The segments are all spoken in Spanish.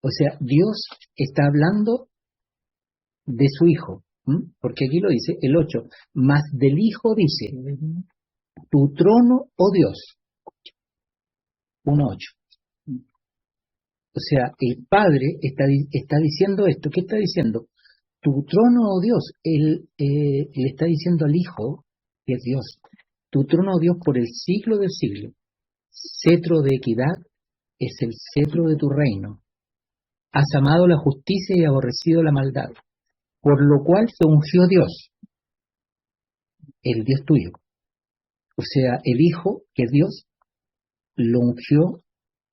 O sea, Dios está hablando de su Hijo, porque aquí lo dice el 8, mas del Hijo dice, tu trono, oh Dios, 1:8. O sea, el Padre está diciendo esto. ¿Qué está diciendo? Tu trono, oh Dios. Él le está diciendo al Hijo, que es Dios, tu trono, oh Dios, por el siglo del siglo. Cetro de equidad es el cetro de tu reino. Has amado la justicia y aborrecido la maldad. Por lo cual se ungió Dios, el Dios tuyo. O sea, el Hijo, que es Dios, lo ungió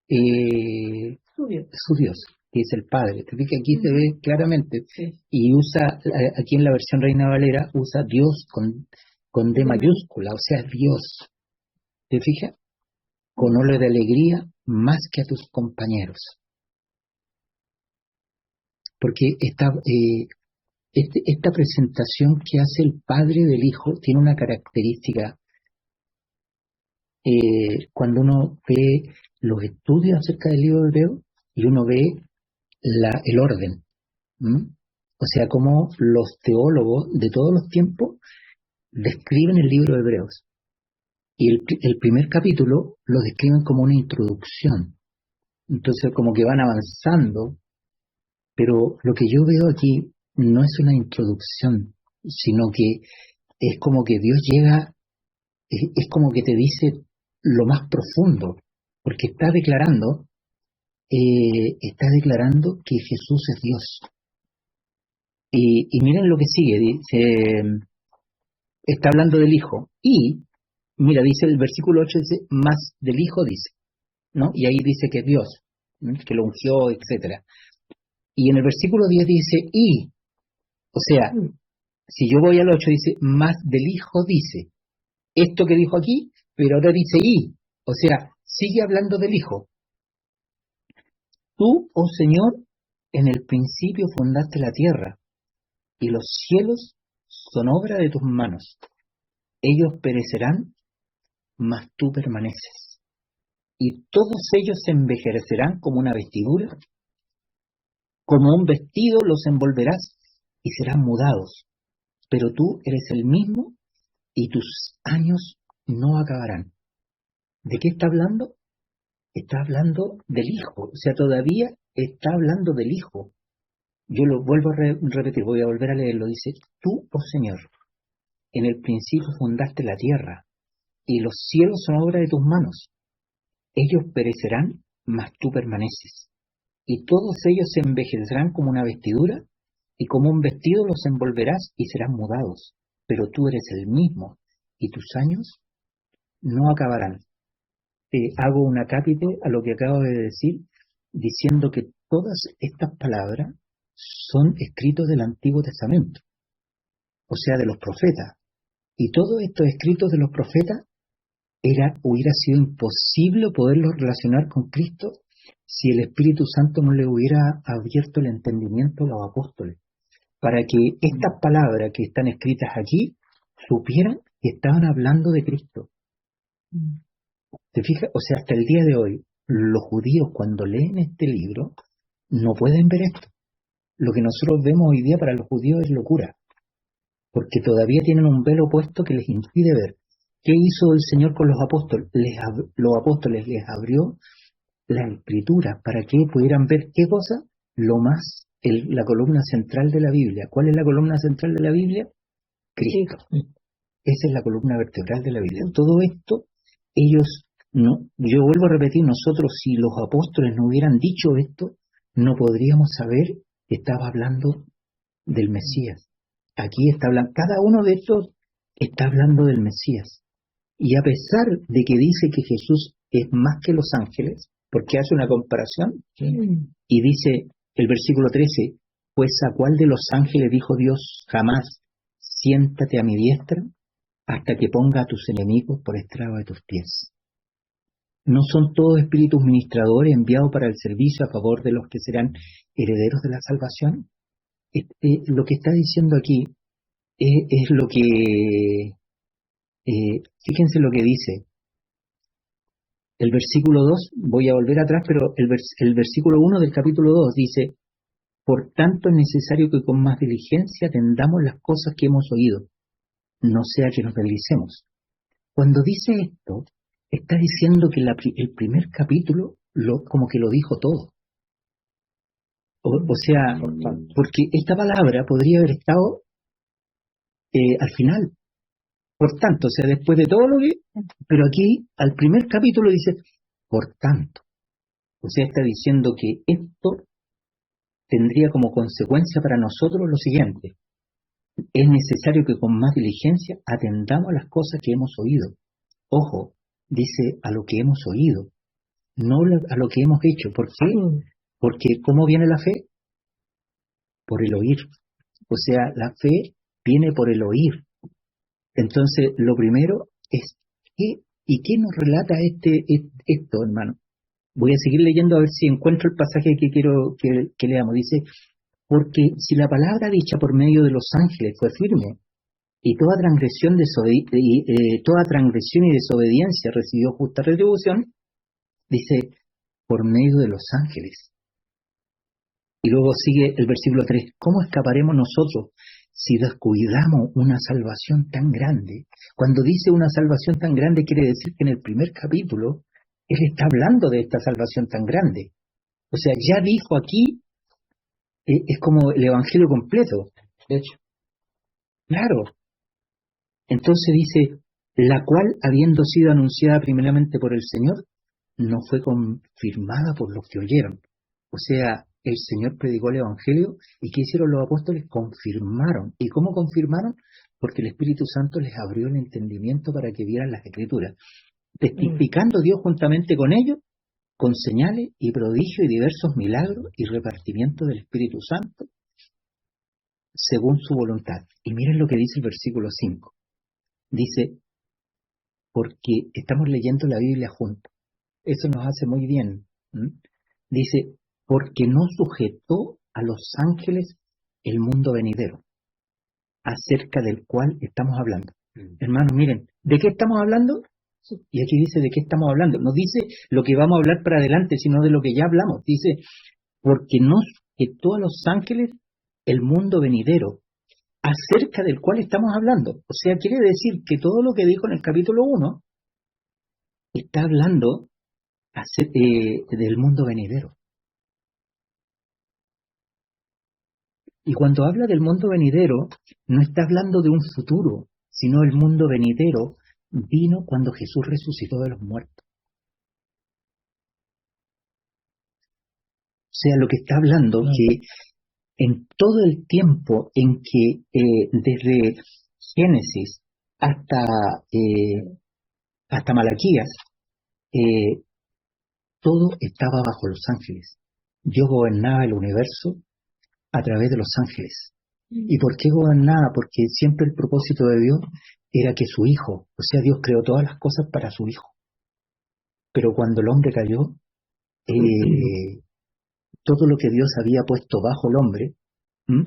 su Dios, que es el Padre. Te fijas, aquí se ve claramente. Sí. Y usa, aquí en la versión Reina Valera, usa Dios con D mayúscula, o sea, Dios. ¿Te fijas? Con olor de alegría más que a tus compañeros. Porque esta presentación que hace el Padre del Hijo tiene una característica. Cuando uno ve los estudios acerca del libro de Hebreo y uno ve el orden, o sea, cómo los teólogos de todos los tiempos describen el libro de Hebreos. Y el primer capítulo lo describen como una introducción. Entonces, como que van avanzando, pero lo que yo veo aquí no es una introducción, sino que es como que Dios llega, es como que te dice lo más profundo, porque está declarando que Jesús es Dios. Y miren lo que sigue, dice, está hablando del Hijo, y mira, dice el versículo 8, dice, más del Hijo dice, ¿no? Y ahí dice que es Dios, que lo ungió, etcétera. Y en el versículo 10 dice, o sea, si yo voy al 8 dice, más del Hijo dice, esto que dijo aquí, pero ahora dice o sea, sigue hablando del Hijo. Tú, oh Señor, en el principio fundaste la tierra, y los cielos son obra de tus manos. Ellos perecerán, mas tú permaneces. Y todos ellos se envejecerán como una vestidura, como un vestido los envolverás y serán mudados. Pero tú eres el mismo y tus años no acabarán. ¿De qué está hablando? Está hablando del Hijo, o sea, todavía está hablando del Hijo. Yo lo vuelvo a repetir, voy a volver a leerlo. Dice, tú, oh Señor, en el principio fundaste la tierra, y los cielos son obra de tus manos. Ellos perecerán, mas tú permaneces. Y todos ellos se envejecerán como una vestidura, y como un vestido los envolverás y serán mudados. Pero tú eres el mismo, y tus años no acabarán. Hago un acápite a lo que acabo de decir, diciendo que todas estas palabras son escritos del Antiguo Testamento, o sea, de los profetas. Y todos estos escritos de los profetas hubiera sido imposible poderlos relacionar con Cristo si el Espíritu Santo no le hubiera abierto el entendimiento a los apóstoles, para que estas palabras que están escritas aquí supieran que estaban hablando de Cristo. ¿Te fijas? O sea, hasta el día de hoy, los judíos cuando leen este libro no pueden ver esto. Lo que nosotros vemos hoy día para los judíos es locura, porque todavía tienen un velo puesto que les impide ver. ¿Qué hizo el Señor con los apóstoles? Los apóstoles les abrió la escritura para que pudieran ver qué cosa, la columna central de la Biblia. ¿Cuál es la columna central de la Biblia? Cristo. Esa es la columna vertebral de la Biblia. Todo esto, ellos, no, yo vuelvo a repetir, nosotros si los apóstoles no hubieran dicho esto, no podríamos saber que estaba hablando del Mesías. Aquí está hablando, cada uno de estos está hablando del Mesías. Y a pesar de que dice que Jesús es más que los ángeles, porque hace una comparación, y dice el versículo 13, pues ¿a cuál de los ángeles dijo Dios jamás, siéntate a mi diestra, hasta que ponga a tus enemigos por estrado de tus pies? ¿No son todos espíritus ministradores enviados para el servicio a favor de los que serán herederos de la salvación? Lo que está diciendo aquí es lo que, fíjense lo que dice, El versículo 2, voy a volver atrás, pero el versículo 1 del capítulo 2 dice, por tanto es necesario que con más diligencia atendamos las cosas que hemos oído, no sea que nos deslicemos. Cuando dice esto, está diciendo que el primer capítulo como que lo dijo todo. O sea, porque esta palabra podría haber estado al final. Por tanto, o sea, después de todo lo que... Pero aquí, al primer capítulo dice, por tanto. O sea, está diciendo que esto tendría como consecuencia para nosotros lo siguiente. Es necesario que con más diligencia atendamos a las cosas que hemos oído. Ojo, dice a lo que hemos oído, no a lo que hemos hecho. ¿Por qué? Porque ¿cómo viene la fe? Por el oír. O sea, la fe viene por el oír. Entonces, lo primero es, ¿y qué nos relata esto, hermano? Voy a seguir leyendo a ver si encuentro el pasaje que quiero que leamos. Dice, porque si la palabra dicha por medio de los ángeles fue firme, y toda transgresión, toda transgresión y desobediencia recibió justa retribución, dice, por medio de los ángeles. Y luego sigue el versículo 3, ¿cómo escaparemos nosotros si descuidamos una salvación tan grande? Cuando dice una salvación tan grande, quiere decir que en el primer capítulo, él está hablando de esta salvación tan grande. O sea, ya dijo aquí, es como el evangelio completo. De hecho, claro. Entonces dice, la cual, habiendo sido anunciada primeramente por el Señor, no fue confirmada por los que oyeron. O sea, el Señor predicó el Evangelio y ¿qué hicieron los apóstoles? Confirmaron. ¿Y cómo confirmaron? Porque el Espíritu Santo les abrió el entendimiento para que vieran las Escrituras. Testificando Dios juntamente con ellos, con señales y prodigios y diversos milagros y repartimiento del Espíritu Santo, según su voluntad. Y miren lo que dice el versículo 5. Dice, porque estamos leyendo la Biblia juntos. Eso nos hace muy bien. Dice, porque no sujetó a los ángeles el mundo venidero, acerca del cual estamos hablando. Hermanos, miren, ¿de qué estamos hablando? Y aquí dice de qué estamos hablando. No dice lo que vamos a hablar para adelante, sino de lo que ya hablamos. Dice, porque no sujetó a los ángeles el mundo venidero, acerca del cual estamos hablando. O sea, quiere decir que todo lo que dijo en el capítulo 1 está hablando del mundo venidero. Y cuando habla del mundo venidero, no está hablando de un futuro, sino el mundo venidero vino cuando Jesús resucitó de los muertos. O sea, lo que está hablando que en todo el tiempo en que desde Génesis hasta Malaquías, todo estaba bajo los ángeles. Dios gobernaba el universo a través de los ángeles. ¿Y por qué gobernaba? Porque siempre el propósito de Dios era que su Hijo, o sea, Dios creó todas las cosas para su Hijo. Pero cuando el hombre cayó, todo lo que Dios había puesto bajo el hombre,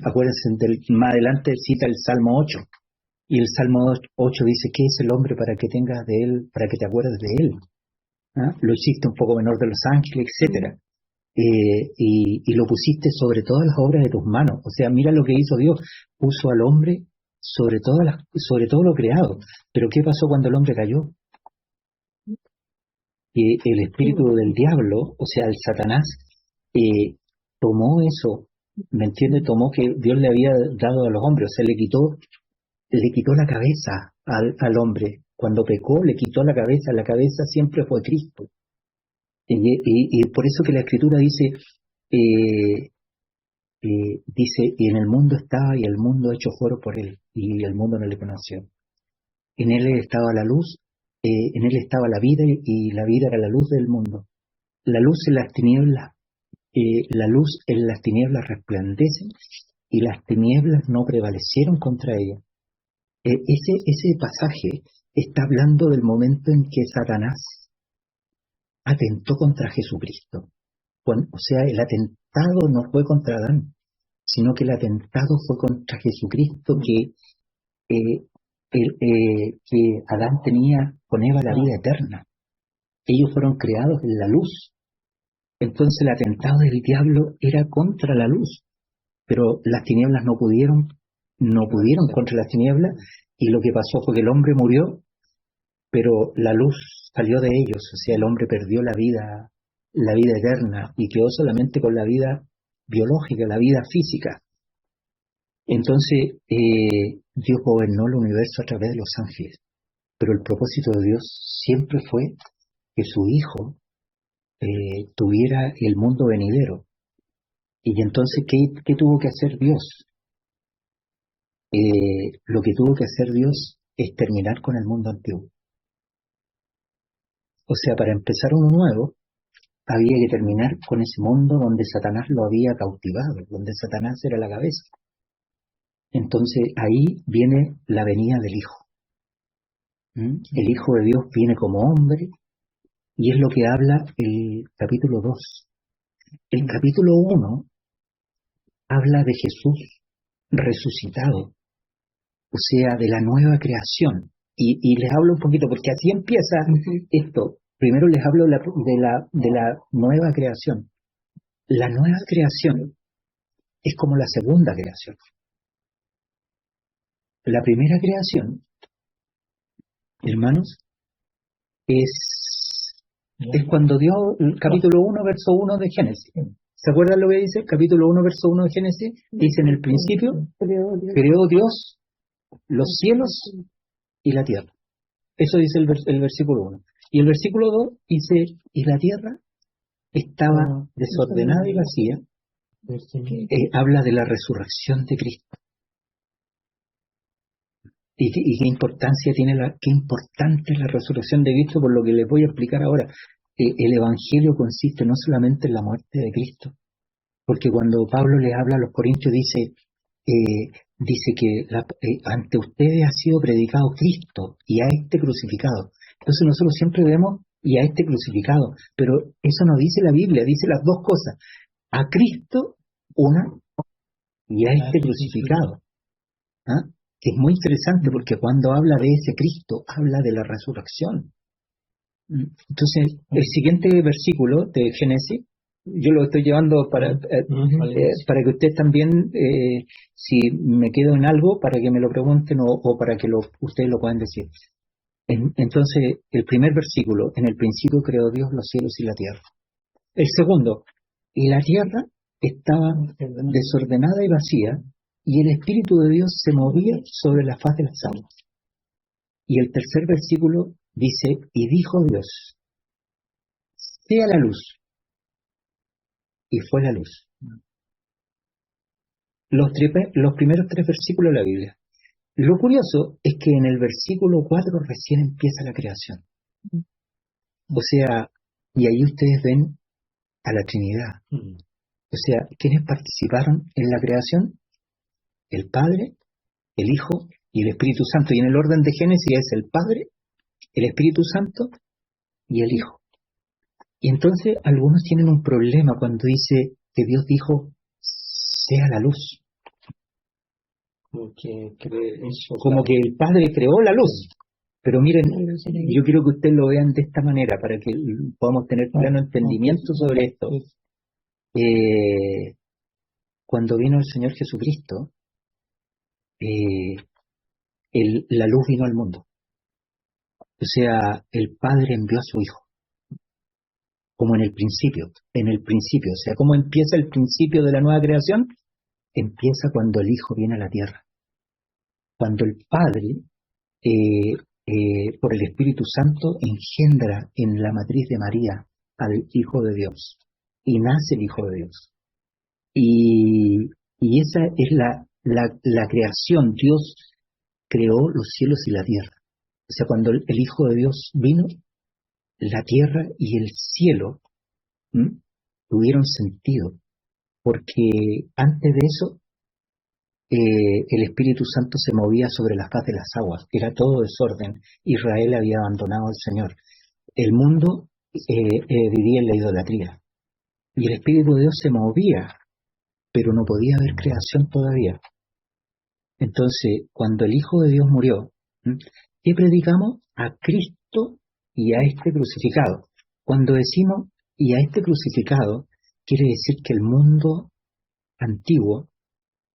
acuérdense, más adelante cita el Salmo 8, y el Salmo 8 dice, ¿qué es el hombre para que tengas de él, para que te acuerdes de él? Lo hiciste un poco menor de los ángeles, etcétera. Y lo pusiste sobre todas las obras de tus manos. O sea, mira lo que hizo Dios, puso al hombre sobre todo lo creado. Pero ¿qué pasó cuando el hombre cayó? El espíritu del diablo, o sea, el Satanás, tomó eso, ¿me entiende? Tomó que Dios le había dado a los hombres, o sea, le quitó la cabeza al hombre. Cuando pecó, le quitó la cabeza siempre fue Cristo. Y por eso que la Escritura dice, y en el mundo estaba y el mundo hecho fuera por él, y el mundo no le conoció. En él estaba la luz, en él estaba la vida, y la vida era la luz del mundo. La luz en las tinieblas, la luz en las tinieblas resplandece, y las tinieblas no prevalecieron contra ella. Ese pasaje está hablando del momento en que Satanás atentó contra Jesucristo. O sea, el atentado no fue contra Adán, sino que el atentado fue contra Jesucristo, que Adán tenía con Eva la vida eterna. Ellos fueron creados en la luz. Entonces el atentado del diablo era contra la luz, pero las tinieblas no pudieron contra las tinieblas, y lo que pasó fue que el hombre murió, pero la luz salió de ellos, o sea, el hombre perdió la vida eterna, y quedó solamente con la vida biológica, la vida física. Entonces, Dios gobernó el universo a través de los ángeles, pero el propósito de Dios siempre fue que su Hijo tuviera el mundo venidero. Y entonces, ¿qué tuvo que hacer Dios? Lo que tuvo que hacer Dios es terminar con el mundo antiguo. O sea, para empezar uno nuevo, había que terminar con ese mundo donde Satanás lo había cautivado, donde Satanás era la cabeza. Entonces ahí viene la venida del Hijo. El Hijo de Dios viene como hombre, y es lo que habla el capítulo 2. El capítulo 1 habla de Jesús resucitado, o sea, de la nueva creación. Y les hablo un poquito, porque así empieza esto. Primero les hablo de la nueva creación. La nueva creación es como la segunda creación. La primera creación, hermanos, es cuando Dios, capítulo 1, verso 1 de Génesis. ¿Se acuerdan lo que dice? Capítulo 1, verso 1 de Génesis. Dice: en el principio creó Dios los cielos y la tierra. Eso dice el versículo 1. Y el versículo 2 dice: y la tierra estaba desordenada y vacía. Habla de la resurrección de Cristo. Y qué importancia tiene qué importante es la resurrección de Cristo, por lo que les voy a explicar ahora. El Evangelio consiste no solamente en la muerte de Cristo, porque cuando Pablo le habla a los corintios dice que ante ustedes ha sido predicado Cristo y a este crucificado. Entonces nosotros siempre vemos y a este crucificado, pero eso no dice la Biblia, dice las dos cosas: a Cristo una y a este crucificado. ¿Ah? Que es muy interesante, porque cuando habla de ese Cristo, habla de la resurrección. Entonces, el siguiente versículo de Génesis, yo lo estoy llevando para que ustedes también, si me quedo en algo, para que me lo pregunten o para que ustedes lo puedan decir. Entonces, el primer versículo: en el principio creó Dios los cielos y la tierra. El segundo: y la tierra estaba desordenada y vacía, y el Espíritu de Dios se movía sobre la faz de las aguas. Y el tercer versículo dice: y dijo Dios, sea la luz, y fue la luz. Los primeros tres versículos de la Biblia. Lo curioso es que en el versículo 4 recién empieza la creación. O sea, y ahí ustedes ven a la Trinidad. O sea, ¿quiénes participaron en la creación? El Padre, el Hijo y el Espíritu Santo. Y en el orden de Génesis es el Padre, el Espíritu Santo y el Hijo. Y entonces algunos tienen un problema cuando dice que Dios dijo, sea la luz. Como que el Padre creó la luz. Pero miren, yo quiero que ustedes lo vean de esta manera, para que podamos tener pleno entendimiento sobre esto. Cuando vino el Señor Jesucristo, la luz vino al mundo. O sea, el Padre envió a su Hijo. Como en el principio. O sea, ¿cómo empieza el principio de la nueva creación? Empieza cuando el Hijo viene a la tierra. Cuando el Padre, por el Espíritu Santo, engendra en la matriz de María al Hijo de Dios. Y nace el Hijo de Dios. Y esa es la creación. Dios creó los cielos y la tierra. O sea, cuando el Hijo de Dios vino, la tierra y el cielo tuvieron sentido, porque antes de eso el Espíritu Santo se movía sobre la faz de las aguas, era todo desorden. Israel había abandonado al Señor, el mundo vivía en la idolatría, y el Espíritu de Dios se movía, pero no podía haber creación todavía. Entonces, cuando el Hijo de Dios murió, ¿qué predicamos? A Cristo y a este crucificado. cuando decimos, y a este crucificado, quiere decir que el mundo antiguo,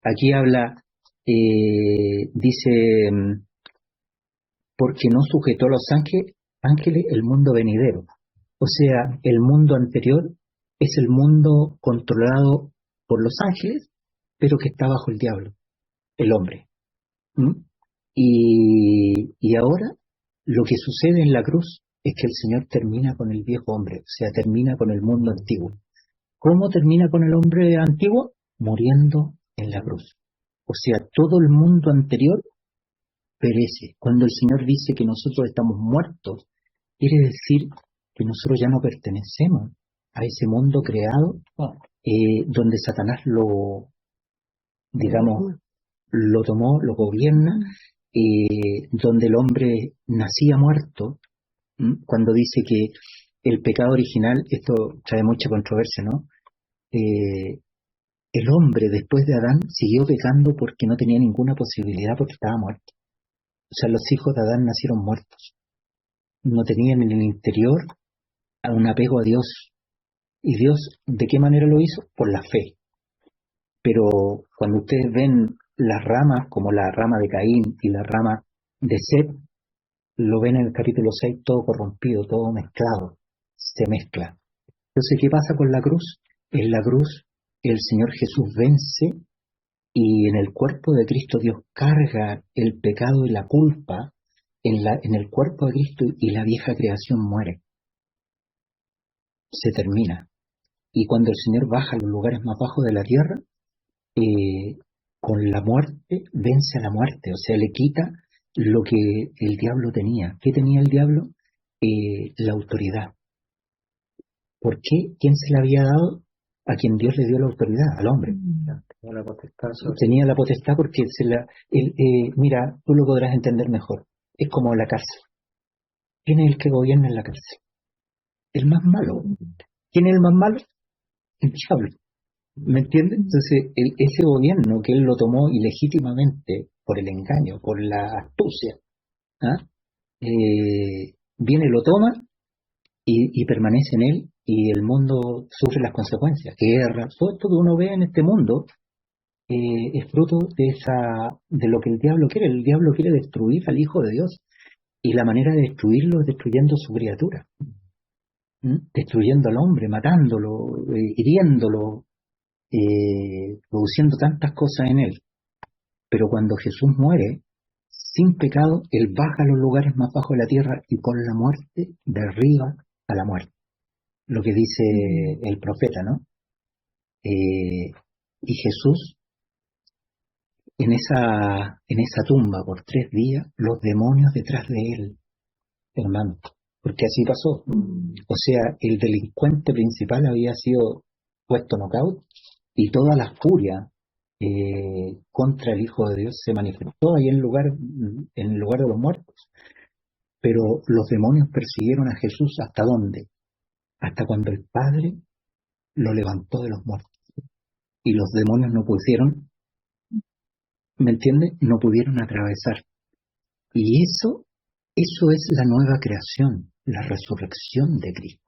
aquí habla, dice, porque no sujetó a los ángeles el mundo venidero. O sea, el mundo anterior es el mundo controlado por los ángeles, pero que está bajo el diablo, el hombre. ¿Mm? Y ahora lo que sucede en la cruz es que el Señor termina con el viejo hombre, o sea, termina con el mundo antiguo. ¿Cómo termina con el hombre antiguo? Muriendo en la cruz. O sea, todo el mundo anterior perece. Cuando el Señor dice que nosotros estamos muertos, quiere decir que nosotros ya no pertenecemos a ese mundo creado donde Satanás digamos, lo tomó, lo gobierna, donde el hombre nacía muerto. Cuando dice que el pecado original, esto trae mucha controversia, ¿no? El hombre después de Adán siguió pecando porque no tenía ninguna posibilidad porque estaba muerto. O sea, los hijos de Adán nacieron muertos. No tenían en el interior un apego a Dios. ¿Y Dios de qué manera lo hizo? Por la fe. Pero cuando ustedes ven las ramas, como la rama de Caín y la rama de Set, lo ven en el capítulo 6 todo corrompido, todo mezclado, se mezcla. Entonces, ¿qué pasa con la cruz? En la cruz el Señor Jesús vence y en el cuerpo de Cristo Dios carga el pecado y la culpa en el cuerpo de Cristo y la vieja creación muere, se termina. Y cuando el Señor baja a los lugares más bajos de la tierra, con la muerte vence a la muerte, o sea, le quita lo que el diablo tenía. ¿Qué tenía el diablo? La autoridad. ¿Por qué? ¿Quién se la había dado? A quien Dios le dio la autoridad, al hombre. Tenía la potestad Tenía la potestad porque mira, tú lo podrás entender mejor. Es como la cárcel. ¿Quién es el que gobierna en la cárcel? El más malo. ¿Quién es el más malo? El diablo. ¿Me entiendes? Entonces, ese gobierno que él lo tomó ilegítimamente por el engaño, por la astucia, ¿ah? Viene, lo toma y permanece en él y el mundo sufre las consecuencias. Guerra, todo esto que uno ve en este mundo es fruto de lo que el diablo quiere. El diablo quiere destruir al Hijo de Dios y la manera de destruirlo es destruyendo su criatura, destruyendo al hombre, matándolo, hiriéndolo, produciendo tantas cosas en él. Pero cuando Jesús muere, sin pecado, Él baja a los lugares más bajos de la tierra y con la muerte derriba a la muerte. Lo que dice el profeta, ¿no? Y Jesús, en esa tumba por 3 días, los demonios detrás de Él, hermano. Porque así pasó. O sea, el delincuente principal había sido puesto knockout y toda la furia contra el Hijo de Dios se manifestó ahí en el lugar de los muertos. Pero los demonios persiguieron a Jesús ¿hasta dónde? Hasta cuando el Padre lo levantó de los muertos. Y los demonios no pudieron, ¿me entiendes? No pudieron atravesar. Y eso es la nueva creación, la resurrección de Cristo.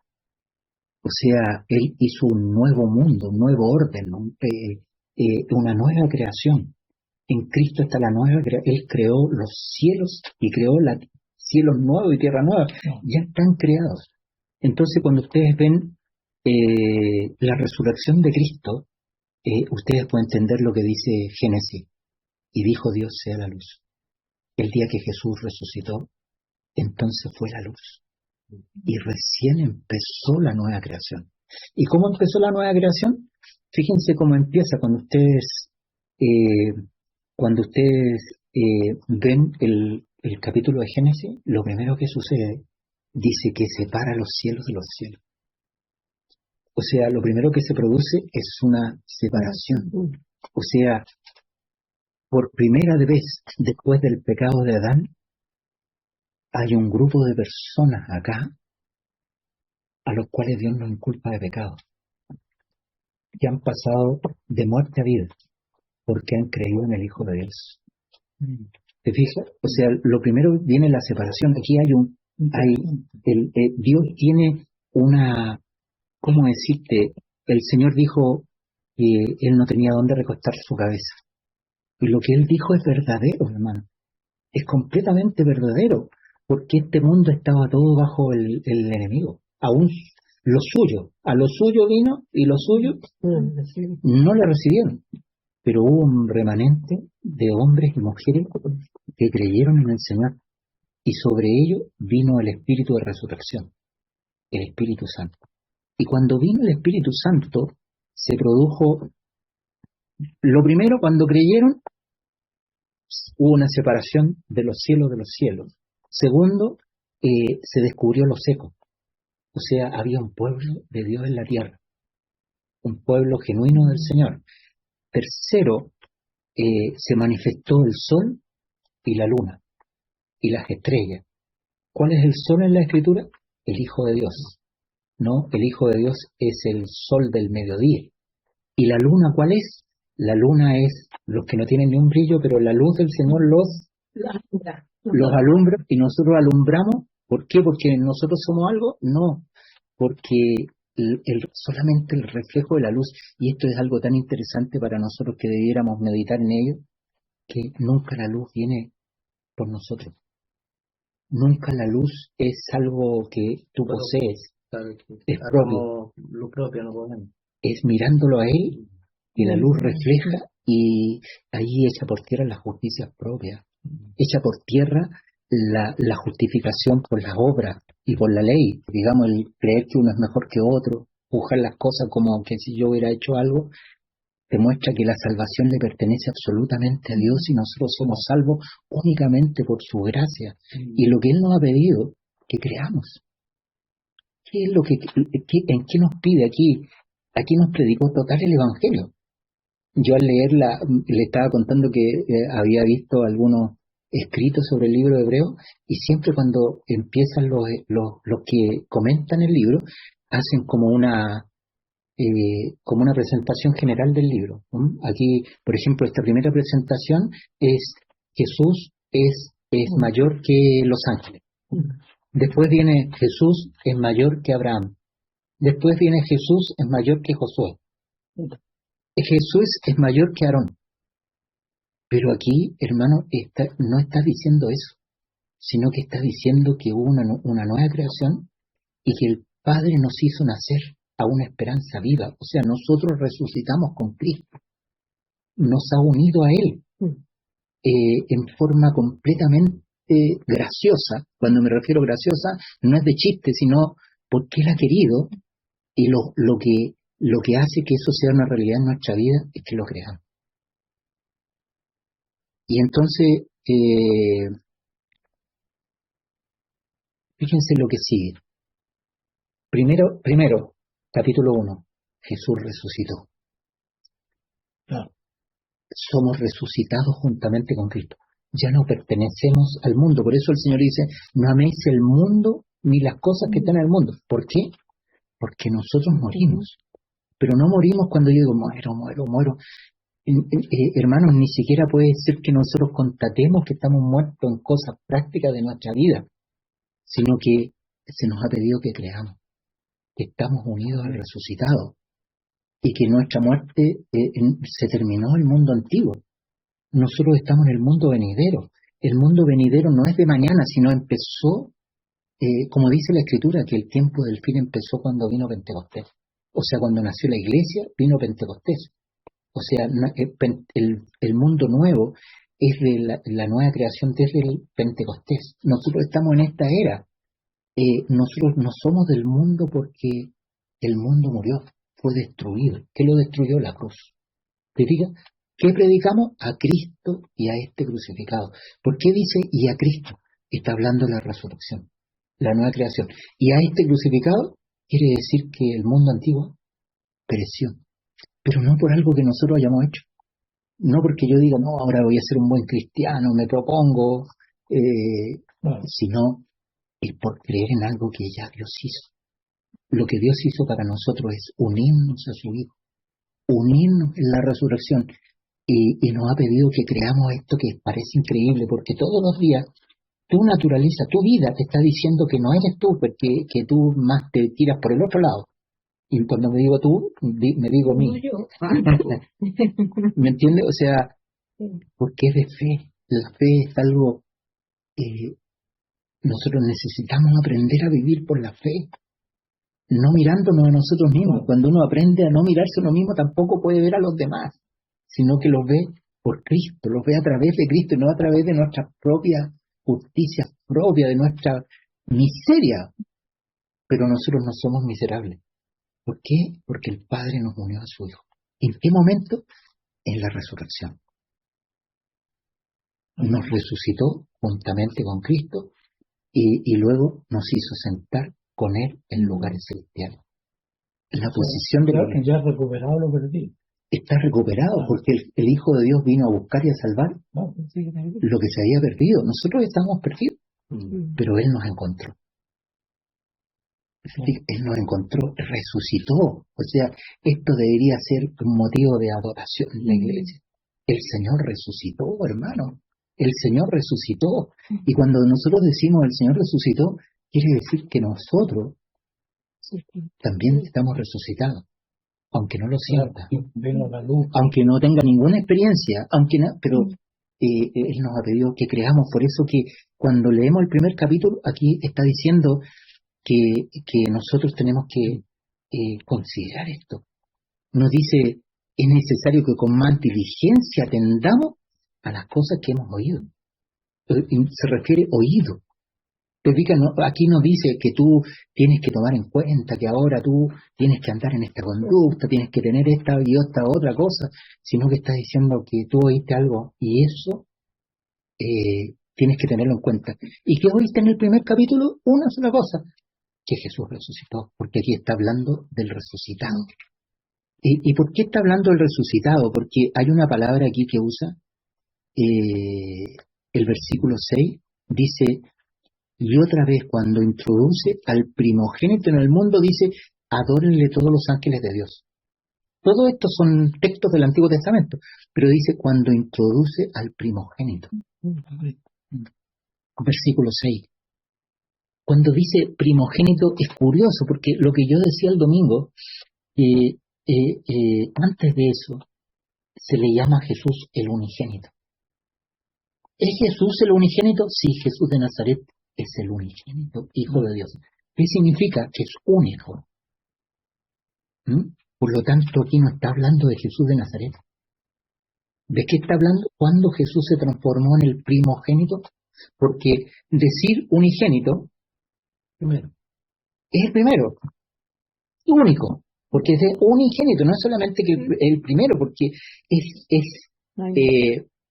O sea, Él hizo un nuevo mundo, un nuevo orden, una nueva creación. En Cristo está la nueva creación. Él creó los cielos y creó cielos nuevos y tierra nueva. Ya están creados. Entonces, cuando ustedes ven la resurrección de Cristo, ustedes pueden entender lo que dice Génesis. Y dijo Dios sea la luz. El día que Jesús resucitó, entonces fue la luz. Y recién empezó la nueva creación. ¿Y cómo empezó la nueva creación? Fíjense cómo empieza cuando ustedes ven el capítulo de Génesis, lo primero que sucede, dice que separa los cielos de los cielos. O sea, lo primero que se produce es una separación. O sea, por primera vez después del pecado de Adán, hay un grupo de personas acá a los cuales Dios nos inculpa de pecado, que han pasado de muerte a vida, porque han creído en el Hijo de Dios. ¿Te fijas? O sea, lo primero viene la separación. Aquí Dios tiene una, ¿cómo decirte? El Señor dijo que Él no tenía dónde recostar su cabeza. Y lo que Él dijo es verdadero, hermano. Es completamente verdadero, porque este mundo estaba todo bajo el enemigo. Aún a lo suyo vino y lo suyo no le recibieron. Pero hubo un remanente de hombres y mujeres que creyeron en el Señor y sobre ello vino el Espíritu de resurrección, el Espíritu Santo. Y cuando vino el Espíritu Santo, se produjo, lo primero, cuando creyeron, hubo una separación de los cielos. Segundo, se descubrió lo seco. O sea, había un pueblo de Dios en la tierra, un pueblo genuino del Señor. Tercero, se manifestó el sol y la luna y las estrellas. ¿Cuál es el sol en la Escritura? El Hijo de Dios. No, el Hijo de Dios es el sol del mediodía. ¿Y la luna cuál es? La luna es los que no tienen ni un brillo, pero la luz del Señor los alumbra y nosotros alumbramos. ¿Por qué? ¿Porque nosotros somos algo? No, porque solamente el reflejo de la luz, y esto es algo tan interesante para nosotros que debiéramos meditar en ello, que nunca la luz viene por nosotros. Nunca la luz es algo que tú posees, es propio. Luz propia no podemos. Es mirándolo a Él que la luz refleja y ahí echa por tierra la justicia propia, echa por tierra la justificación por las obras y por la ley, digamos, el creer que uno es mejor que otro, juzgar las cosas como que si yo hubiera hecho algo, demuestra que la salvación le pertenece absolutamente a Dios y nosotros somos salvos únicamente por su gracia. Y lo que Él nos ha pedido, que creamos. ¿Qué es lo en qué nos pide aquí? Aquí nos predicó total el Evangelio. Yo al leerla le estaba contando que había visto algunos escritos sobre el libro de Hebreo y siempre cuando empiezan los que comentan el libro hacen como una presentación general del libro. Aquí, por ejemplo, esta primera presentación es Jesús es mayor que los ángeles. Después viene Jesús es mayor que Abraham. Después viene Jesús es mayor que Josué. Jesús es mayor que Aarón. Pero aquí, hermano, no está diciendo eso, sino que está diciendo que hubo una nueva creación y que el Padre nos hizo nacer a una esperanza viva. O sea, nosotros resucitamos con Cristo, nos ha unido a Él en forma completamente graciosa. Cuando me refiero graciosa, no es de chiste, sino porque Él ha querido y lo que hace que eso sea una realidad en nuestra vida es que lo creamos. Y entonces, fíjense lo que sigue. Primero, capítulo 1, Jesús resucitó. Claro. Somos resucitados juntamente con Cristo. Ya no pertenecemos al mundo. Por eso el Señor dice, no améis el mundo ni las cosas que están en el mundo. ¿Por qué? Porque nosotros morimos. Pero no morimos cuando yo digo, muero. Hermanos, ni siquiera puede ser que nosotros constatemos que estamos muertos en cosas prácticas de nuestra vida, sino que se nos ha pedido que creamos, que estamos unidos al resucitado y que nuestra muerte se terminó el mundo antiguo. Nosotros estamos en el mundo venidero. El mundo venidero no es de mañana, sino empezó, como dice la Escritura, que el tiempo del fin empezó cuando vino Pentecostés. O sea, cuando nació la iglesia, vino Pentecostés. O sea, el mundo nuevo es de la nueva creación desde el Pentecostés. Nosotros estamos en esta era. Nosotros no somos del mundo porque el mundo murió, fue destruido. ¿Qué lo destruyó? La cruz. ¿Te fijas? ¿Qué predicamos? A Cristo y a este crucificado. ¿Por qué dice y a Cristo? Está hablando de la resurrección, la nueva creación. Y a este crucificado quiere decir que el mundo antiguo pereció. Pero no por algo que nosotros hayamos hecho. No porque yo diga, no, ahora voy a ser un buen cristiano, me propongo, sino es por creer en algo que ya Dios hizo. Lo que Dios hizo para nosotros es unirnos a su Hijo, unirnos en la resurrección. Y nos ha pedido que creamos esto que parece increíble, porque todos los días tu naturaleza, tu vida te está diciendo que no eres tú, porque que tú más te tiras por el otro lado. Y cuando me digo tú, me digo No mí. yo. ¿Me entiendes? O sea, Sí. porque es de fe. La fe es algo, eh, nosotros necesitamos aprender a vivir por la fe, no mirándonos a nosotros mismos. Cuando uno aprende a no mirarse a uno mismo, tampoco puede ver a los demás, sino que los ve por Cristo, los ve a través de Cristo y no a través de nuestra propia justicia propia, de nuestra miseria. Pero nosotros no somos miserables. ¿Por qué? Porque el Padre nos unió a su Hijo. ¿En qué momento? En la resurrección. Nos resucitó juntamente con Cristo y luego nos hizo sentar con Él en lugares celestiales. La posición de Ya has recuperado lo perdido. está recuperado Claro. porque el Hijo de Dios vino a buscar y a salvar No, pensé que te había- lo que se había perdido. Nosotros estábamos perdidos, pero Él nos encontró. Sí, Él nos encontró, resucitó. O sea, esto debería ser un motivo de adoración en la iglesia. El Señor resucitó, hermano. El Señor resucitó. Y cuando nosotros decimos el Señor resucitó, quiere decir que nosotros también estamos resucitados, aunque no lo Claro, sienta, vino la luz. aunque no tenga ninguna experiencia, pero Él nos ha pedido que creamos. Por eso que cuando leemos el primer capítulo, aquí está diciendo que nosotros tenemos que considerar esto. Nos dice, es necesario que con más diligencia atendamos a las cosas que hemos oído. Y se refiere oído. Te fijas, aquí nos dice que tú tienes que tomar en cuenta que ahora tú tienes que andar en esta conducta, tienes que tener esta y esta otra cosa, sino que está diciendo que tú oíste algo y eso tienes que tenerlo en cuenta. ¿Y qué oíste en el primer capítulo? Una sola cosa, que Jesús resucitó, porque aquí está hablando del resucitado. ¿Y por qué está hablando del resucitado? Porque hay una palabra aquí que usa, el versículo 6, dice, y otra vez cuando introduce al primogénito en el mundo, dice, adórenle todos los ángeles de Dios. Todo esto son textos del Antiguo Testamento, pero dice cuando introduce al primogénito. Versículo 6. Cuando dice primogénito es curioso, porque lo que yo decía el domingo, antes de eso, se le llama a Jesús el unigénito. ¿Es Jesús el unigénito? Sí, Jesús de Nazaret es el unigénito, Hijo de Dios. ¿Qué significa? Que es único. Por lo tanto, aquí no está hablando de Jesús de Nazaret. ¿De qué está hablando? ¿Cuándo Jesús se transformó en el primogénito? Porque decir unigénito Primero. es el primero, único, porque es de unigénito, no es solamente que el primero, porque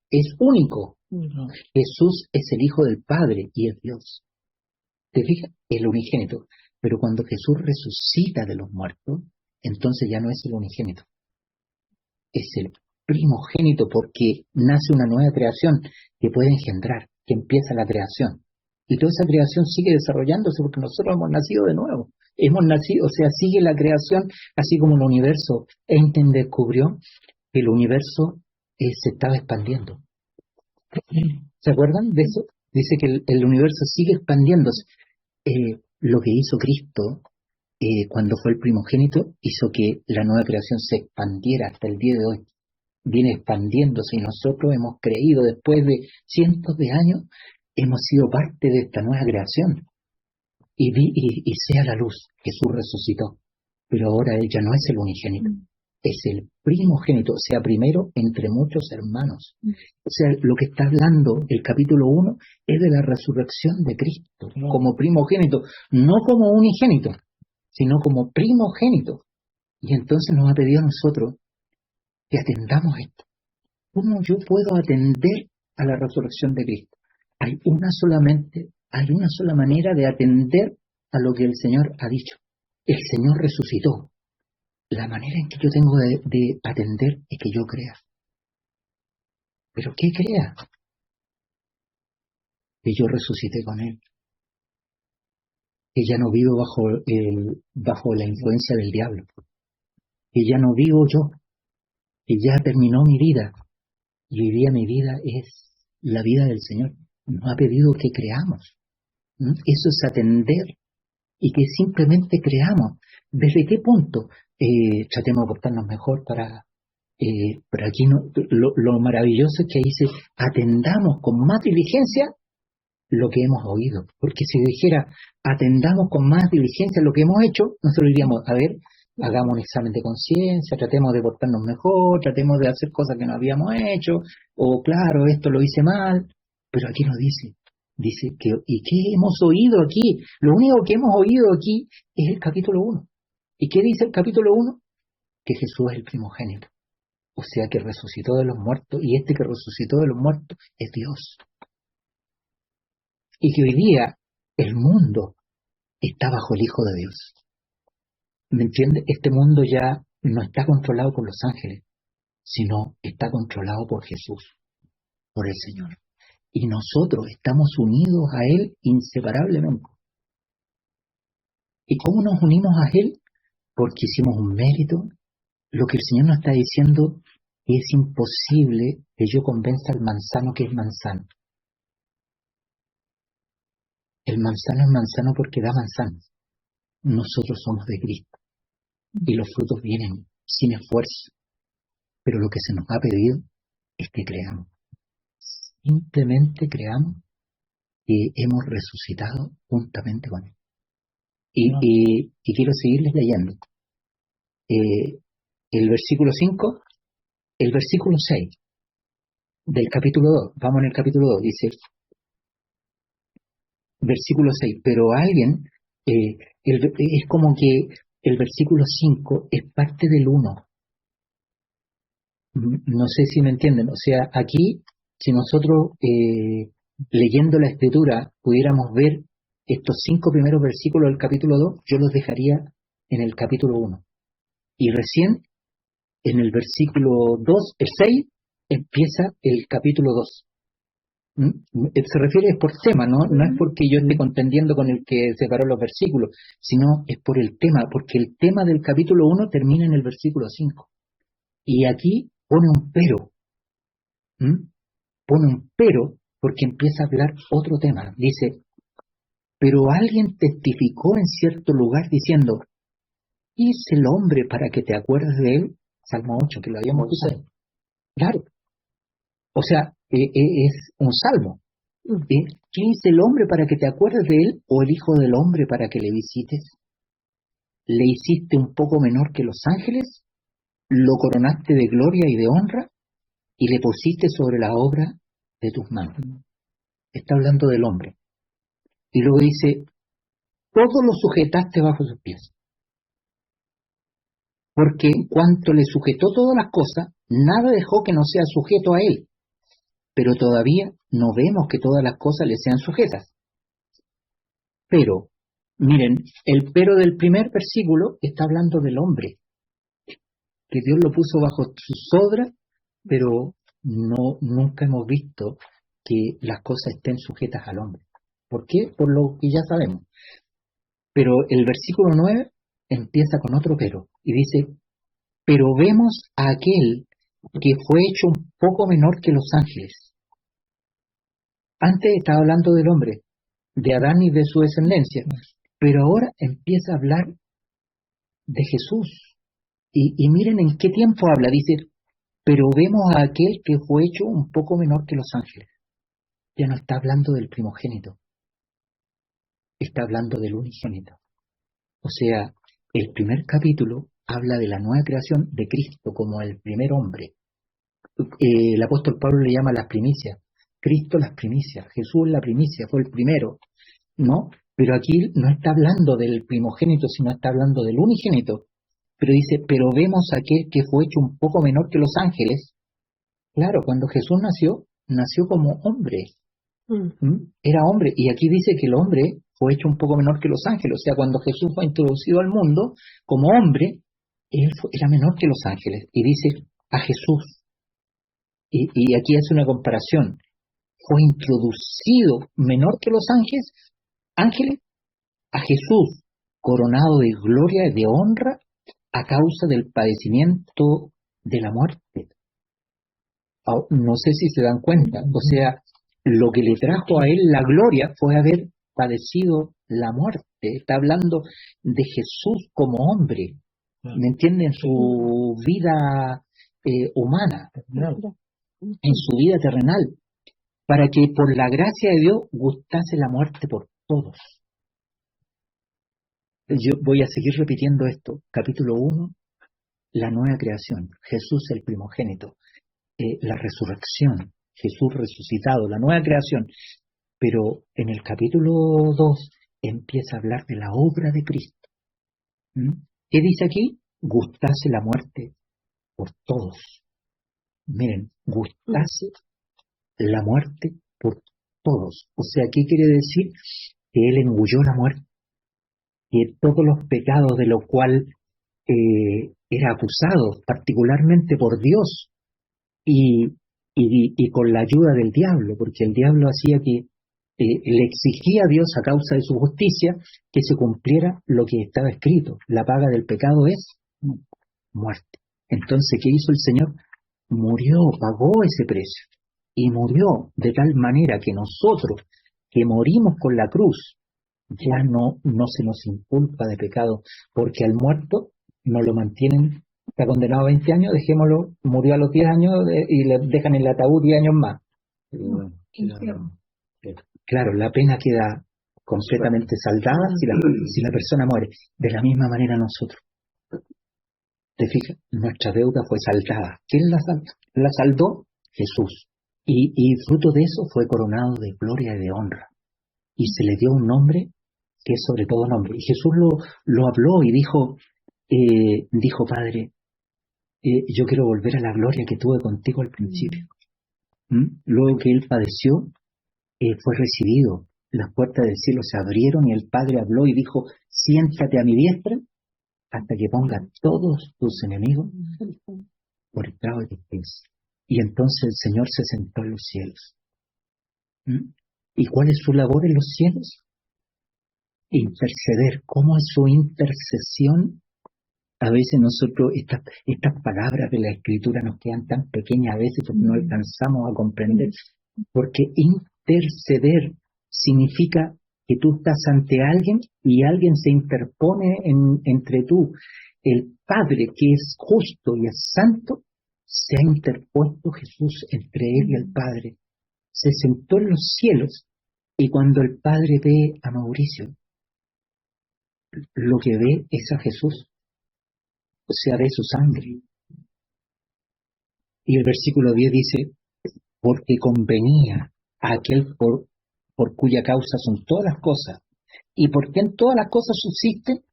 es único. No. Jesús es el Hijo del Padre y es Dios. ¿Te fijas? El unigénito. Pero cuando Jesús resucita de los muertos, entonces ya no es el unigénito. Es el primogénito porque nace una nueva creación que puede engendrar, que empieza la creación. Y toda esa creación sigue desarrollándose porque nosotros hemos nacido de nuevo. Hemos nacido, o sea, sigue la creación así como el universo. Einstein descubrió que el universo se estaba expandiendo. ¿Se acuerdan de eso? Dice que el universo sigue expandiéndose. Lo que hizo Cristo cuando fue el primogénito hizo que la nueva creación se expandiera hasta el día de hoy. Viene expandiéndose y nosotros hemos creído después de cientos de años, hemos sido parte de esta nueva creación. Y sea la luz, Jesús resucitó, pero ahora Él ya no es el unigénito, es el primogénito, o sea, primero entre muchos hermanos. O sea, lo que está hablando el capítulo 1 es de la resurrección de Cristo, como primogénito, no como unigénito, sino como primogénito. Y entonces nos ha pedido a nosotros que atendamos esto. ¿Cómo yo puedo atender a la resurrección de Cristo? Hay una sola manera de atender a lo que el Señor ha dicho. El Señor resucitó. La manera en que yo tengo de atender es que yo crea. ¿Pero qué crea? Que yo resucité con Él. Que ya no vivo bajo la influencia del diablo. Que ya no vivo yo. Que ya terminó mi vida. Y hoy día mi vida es la vida del Señor. nos ha pedido que creamos. Eso es atender y que simplemente creamos. ¿Desde qué punto? Tratemos de portarnos mejor pero aquí lo maravilloso es que ahí dice, atendamos con más diligencia lo que hemos oído. Porque si dijera, atendamos con más diligencia lo que hemos hecho, nosotros diríamos, a ver, hagamos un examen de conciencia, tratemos de portarnos mejor, tratemos de hacer cosas que no habíamos hecho, o claro, esto lo hice mal, pero aquí nos dice que, ¿y qué hemos oído aquí? Lo único que hemos oído aquí es el capítulo 1. ¿Y qué dice el capítulo 1? Que Jesús es el primogénito, o sea que resucitó de los muertos, y este que resucitó de los muertos es Dios. Y que hoy día el mundo está bajo el Hijo de Dios. ¿Me entiende? Este mundo ya no está controlado por los ángeles, sino está controlado por Jesús, por el Señor. Y nosotros estamos unidos a Él inseparablemente. ¿Y cómo nos unimos a Él? Porque hicimos un mérito. Lo que el Señor nos está diciendo es imposible que yo convenza al manzano que es manzano. El manzano es manzano porque da manzanas. Nosotros somos de Cristo. Y los frutos vienen sin esfuerzo. Pero lo que se nos ha pedido es que creamos. Simplemente creamos que hemos resucitado juntamente con Él. Y quiero seguirles leyendo. El versículo 5, el versículo 6 del capítulo 2. Vamos en el capítulo 2, dice, versículo 6, pero alguien, es como que el versículo 5 es parte del 1. No sé si me entienden. O sea, aquí, si nosotros leyendo la escritura pudiéramos ver estos 5 primeros versículos del capítulo 2, yo los dejaría en el capítulo 1. Y recién en el versículo 2, el 6, empieza el capítulo 2. Se refiere por tema, ¿no? No es porque yo esté contendiendo con el que separó los versículos, sino es por el tema, porque el tema del capítulo 1 termina en el versículo 5. Y aquí pone un pero. Pone un pero porque empieza a hablar otro tema. Dice, pero alguien testificó en cierto lugar diciendo, ¿quién es el hombre para que te acuerdes de él? Salmo 8, que lo habíamos usado. Claro. O sea, es un salmo. ¿Quién es el hombre para que te acuerdes de él o el hijo del hombre para que le visites? ¿Le hiciste un poco menor que los ángeles? ¿Lo coronaste de gloria y de honra? ¿Y le pusiste sobre la obra de tus manos? Está hablando del hombre. Y luego dice, todo lo sujetaste bajo sus pies. Porque en cuanto le sujetó todas las cosas, nada dejó que no sea sujeto a él. Pero todavía no vemos que todas las cosas le sean sujetas. Pero, miren, el pero del primer versículo está hablando del hombre, que Dios lo puso bajo sus obras, pero nunca hemos visto que las cosas estén sujetas al hombre. ¿Por qué? Por lo que ya sabemos. Pero el versículo 9 empieza con otro pero, y dice, pero vemos a aquel que fue hecho un poco menor que los ángeles. Antes estaba hablando del hombre, de Adán y de su descendencia, pero ahora empieza a hablar de Jesús. Y miren en qué tiempo habla, dice, pero vemos a aquel que fue hecho un poco menor que los ángeles. Ya no está hablando del primogénito, está hablando del unigénito. O sea, el primer capítulo habla de la nueva creación de Cristo como el primer hombre. El apóstol Pablo le llama las primicias. Cristo las primicias, Jesús la primicia, fue el primero, ¿no? Pero aquí no está hablando del primogénito, sino está hablando del unigénito. Pero dice, pero vemos a aquel que fue hecho un poco menor que los ángeles. Claro, cuando Jesús nació como hombre. Era hombre. Y aquí dice que el hombre fue hecho un poco menor que los ángeles. O sea, cuando Jesús fue introducido al mundo como hombre, él era menor que los ángeles. Y dice a Jesús. Y aquí hace una comparación. Fue introducido menor que los ángeles, a Jesús, coronado de gloria y de honra a causa del padecimiento de la muerte. No sé si se dan cuenta. O sea, lo que le trajo a él la gloria fue haber padecido la muerte. Está hablando de Jesús como hombre, ¿me entienden? En su vida humana, en su vida terrenal, para que por la gracia de Dios gustase la muerte por todos. Yo voy a seguir repitiendo esto. Capítulo 1, la nueva creación, Jesús el primogénito, la resurrección, Jesús resucitado, la nueva creación. Pero en el capítulo 2 empieza a hablar de la obra de Cristo. ¿Qué dice aquí? Gustase la muerte por todos. Miren, gustase la muerte por todos. O sea, ¿qué quiere decir? Que Él engulló la muerte, que todos los pecados de los cuales era acusado, particularmente por Dios, y con la ayuda del diablo, porque el diablo hacía que le exigía a Dios, a causa de su justicia, que se cumpliera lo que estaba escrito. La paga del pecado es muerte. Entonces, ¿qué hizo el Señor? Murió, pagó ese precio. Y murió de tal manera que nosotros, que morimos con la cruz, ya no se nos inculpa de pecado, porque al muerto no lo mantienen, está condenado a 20 años, dejémoslo, murió a los 10 años y le dejan en el ataúd 10 años más. Claro, la pena queda completamente saldada si la persona muere. De la misma manera nosotros. ¿Te fijas? Nuestra deuda fue saldada. ¿Quién la saldó? Jesús. Y fruto de eso fue coronado de gloria y de honra. Y se le dio un nombre que es sobre todo nombre. Y Jesús lo habló y dijo, Padre, yo quiero volver a la gloria que tuve contigo al principio. Luego que Él padeció, fue recibido. Las puertas del cielo se abrieron y el Padre habló y dijo, siéntate a mi diestra hasta que ponga todos tus enemigos por estrado de tus pies. Y entonces el Señor se sentó en los cielos. ¿Y cuál es su labor en los cielos? Interceder. ¿Cómo es su intercesión? A veces nosotros, estas palabras de la Escritura nos quedan tan pequeñas a veces porque no alcanzamos a comprender. Porque interceder significa que tú estás ante alguien y alguien se interpone entre tú. El Padre, que es justo y es santo, se ha interpuesto Jesús entre él y el Padre. Se sentó en los cielos y cuando el Padre ve a Mauricio, lo que ve es a Jesús, o sea, ve su sangre. Y el versículo 10 dice, porque convenía a aquel por cuya causa son todas las cosas, y porque en todas las cosas subsiste,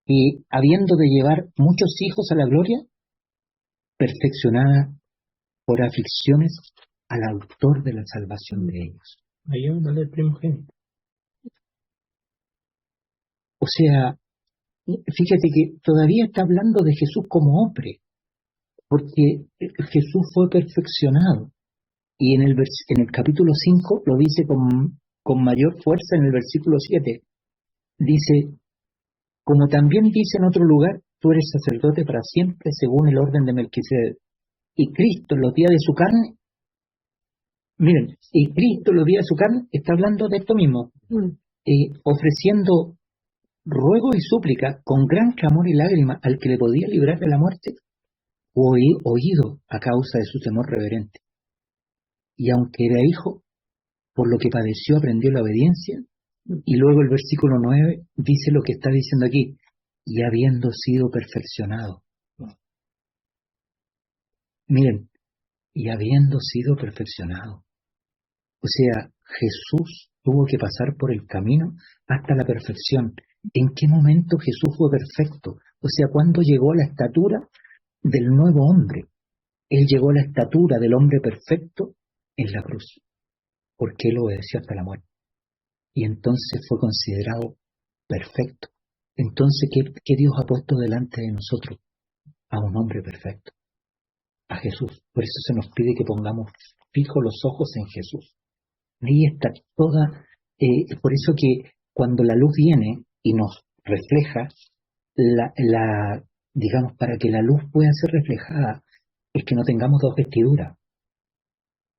y habiendo de llevar muchos hijos a la gloria, perfeccionada por aflicciones al autor de la salvación de ellos. Ahí es una ley primogénita. O sea, fíjate que todavía está hablando de Jesús como hombre, porque Jesús fue perfeccionado. Y en el capítulo 5 lo dice con mayor fuerza en el versículo 7. Dice, como también dice en otro lugar, tú eres sacerdote para siempre según el orden de Melquisedec. Y Cristo en los días de su carne, miren, y Cristo en los días de su carne está hablando de esto mismo, ofreciendo ruego y súplica con gran clamor y lágrima al que le podía librar de la muerte, fue oído a causa de su temor reverente. Y aunque era hijo, por lo que padeció aprendió la obediencia. Y luego el versículo 9 dice lo que está diciendo aquí, y habiendo sido perfeccionado. Miren, y habiendo sido perfeccionado. O sea, Jesús tuvo que pasar por el camino hasta la perfección. ¿En qué momento Jesús fue perfecto? O sea, ¿cuándo llegó a la estatura del nuevo hombre? Él llegó a la estatura del hombre perfecto en la cruz, porque Él obedeció hasta la muerte. Y entonces fue considerado perfecto. Entonces, ¿qué Dios ha puesto delante de nosotros? A un hombre perfecto, a Jesús. Por eso se nos pide que pongamos fijos los ojos en Jesús. Ahí está toda, por eso que cuando la luz viene y nos refleja, digamos, para que la luz pueda ser reflejada, es que no tengamos dos vestiduras.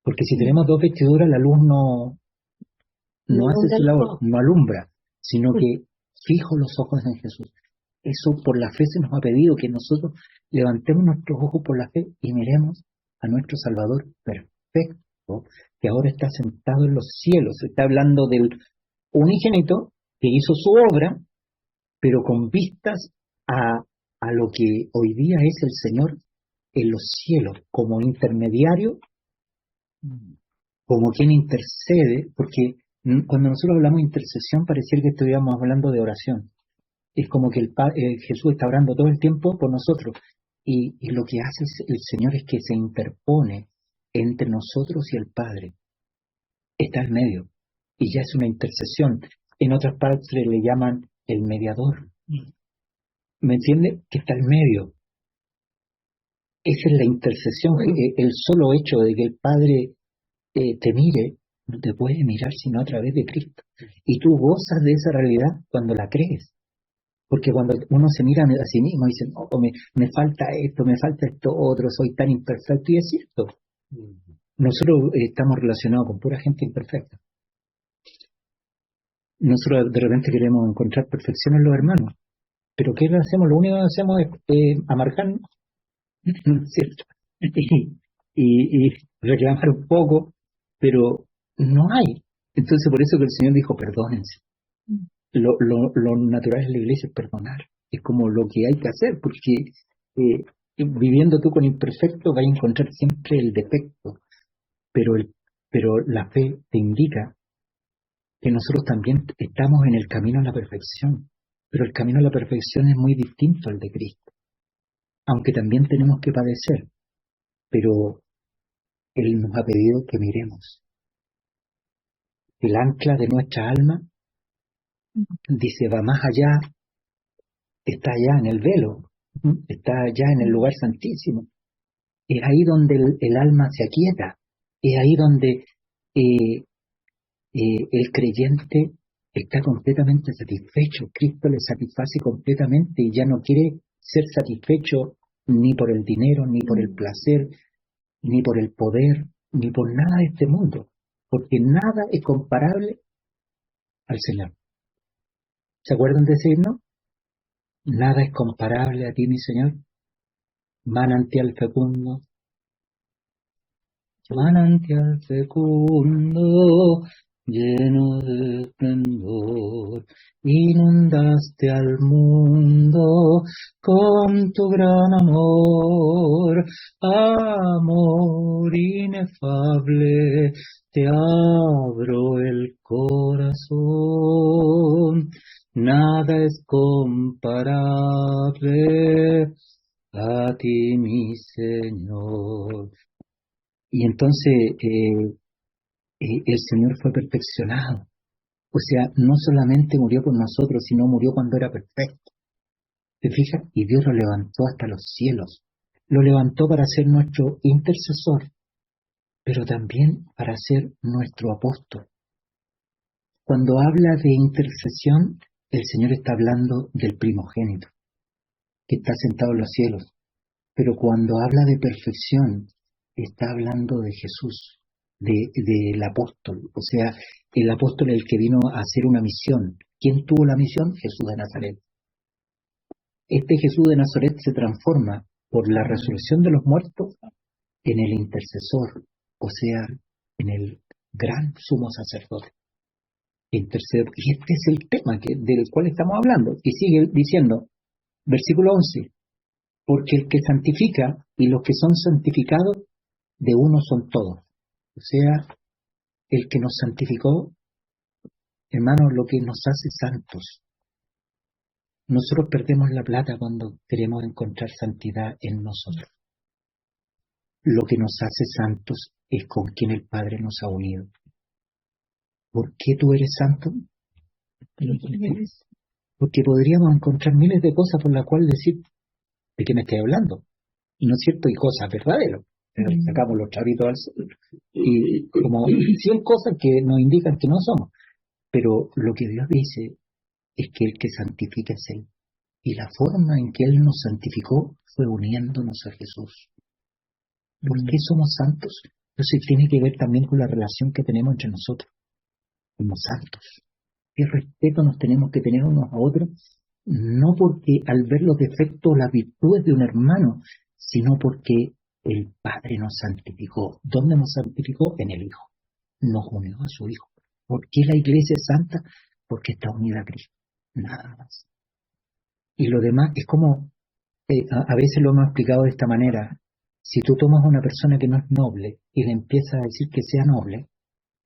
Porque si tenemos dos vestiduras, la luz no hace su labor, no alumbra, sino que fijo los ojos en Jesús. Eso por la fe se nos ha pedido, que nosotros levantemos nuestros ojos por la fe y miremos a nuestro Salvador perfecto, que ahora está sentado en los cielos. Se está hablando del unigénito que hizo su obra, pero con vistas a lo que hoy día es el Señor en los cielos, como intermediario, como quien intercede, porque cuando nosotros hablamos de intercesión pareciera que estuviéramos hablando de oración. Es como que Jesús está orando todo el tiempo por nosotros, y lo que hace el Señor es que se interpone entre nosotros y el Padre. Está al medio, y ya es una intercesión. En otras partes le llaman el mediador. ¿Me entiende? Que está al medio. Esa es la intercesión. El solo hecho de que el Padre te mire, no te puede mirar sino a través de Cristo. Y tú gozas de esa realidad cuando la crees. Porque cuando uno se mira a sí mismo y dice, no, me falta esto otro, soy tan imperfecto, y es cierto. Nosotros estamos relacionados con pura gente imperfecta. Nosotros de repente queremos encontrar perfección en los hermanos, pero ¿qué hacemos? Lo único que hacemos es amargarnos, ¿cierto? Y reclamar un poco, pero no hay. Entonces por eso que el Señor dijo, perdónense. Lo natural en la iglesia es perdonar. Es como lo que hay que hacer, porque viviendo tú con imperfecto vas a encontrar siempre el defecto, pero la fe te indica que nosotros también estamos en el camino a la perfección, pero el camino a la perfección es muy distinto al de Cristo, aunque también tenemos que padecer, pero Él nos ha pedido que miremos. El ancla de nuestra alma, dice, va más allá, está allá en el velo, está allá en el lugar santísimo. Es ahí donde el alma se aquieta, es ahí donde el creyente está completamente satisfecho. Cristo le satisface completamente y ya no quiere ser satisfecho ni por el dinero, ni por el placer, ni por el poder, ni por nada de este mundo, porque nada es comparable al Señor. ¿Se acuerdan de ese himno? Nada es comparable a ti, mi Señor. Manantial fecundo, manantial fecundo, lleno de esplendor, inundaste al mundo con tu gran amor inefable, te abro el corazón, nada es comparable a ti, mi Señor. Y entonces el Señor fue perfeccionado. O sea, no solamente murió por nosotros, sino murió cuando era perfecto. ¿Te fijas? Y Dios lo levantó hasta los cielos. Lo levantó para ser nuestro intercesor, pero también para ser nuestro apóstol. Cuando habla de intercesión, el Señor está hablando del primogénito, que está sentado en los cielos. Pero cuando habla de perfección, está hablando de Jesús, del apóstol. O sea, el apóstol es el que vino a hacer una misión. ¿Quién tuvo la misión? Jesús de Nazaret. Este Jesús de Nazaret se transforma por la resurrección de los muertos en el intercesor, o sea, en el gran sumo sacerdote. Intercede. Y este es el tema del cual estamos hablando. Y sigue diciendo, versículo 11, porque el que santifica y los que son santificados, de uno son todos. O sea, el que nos santificó, hermano, lo que nos hace santos. Nosotros perdemos la plata cuando queremos encontrar santidad en nosotros. Lo que nos hace santos es con quien el Padre nos ha unido. ¿Por qué tú eres santo? Porque podríamos encontrar miles de cosas por las cuales decir, ¿de qué me estoy hablando? ¿No es cierto? Y cosas verdaderas. Sacamos los chavitos al sol. Y como 100 cosas que nos indican que no somos. Pero lo que Dios dice es que el que santifica es Él. Y la forma en que Él nos santificó fue uniéndonos a Jesús. ¿Por qué somos santos? Entonces tiene que ver también con la relación que tenemos entre nosotros, como santos. ¿Qué respeto nos tenemos que tener unos a otros? No porque al ver los defectos o las virtudes de un hermano, sino porque el Padre nos santificó. ¿Dónde nos santificó? En el Hijo. Nos unió a su Hijo. ¿Por qué la Iglesia es santa? Porque está unida a Cristo. Nada más. Y lo demás es como, a veces lo hemos explicado de esta manera. Si tú tomas a una persona que no es noble y le empiezas a decir que sea noble,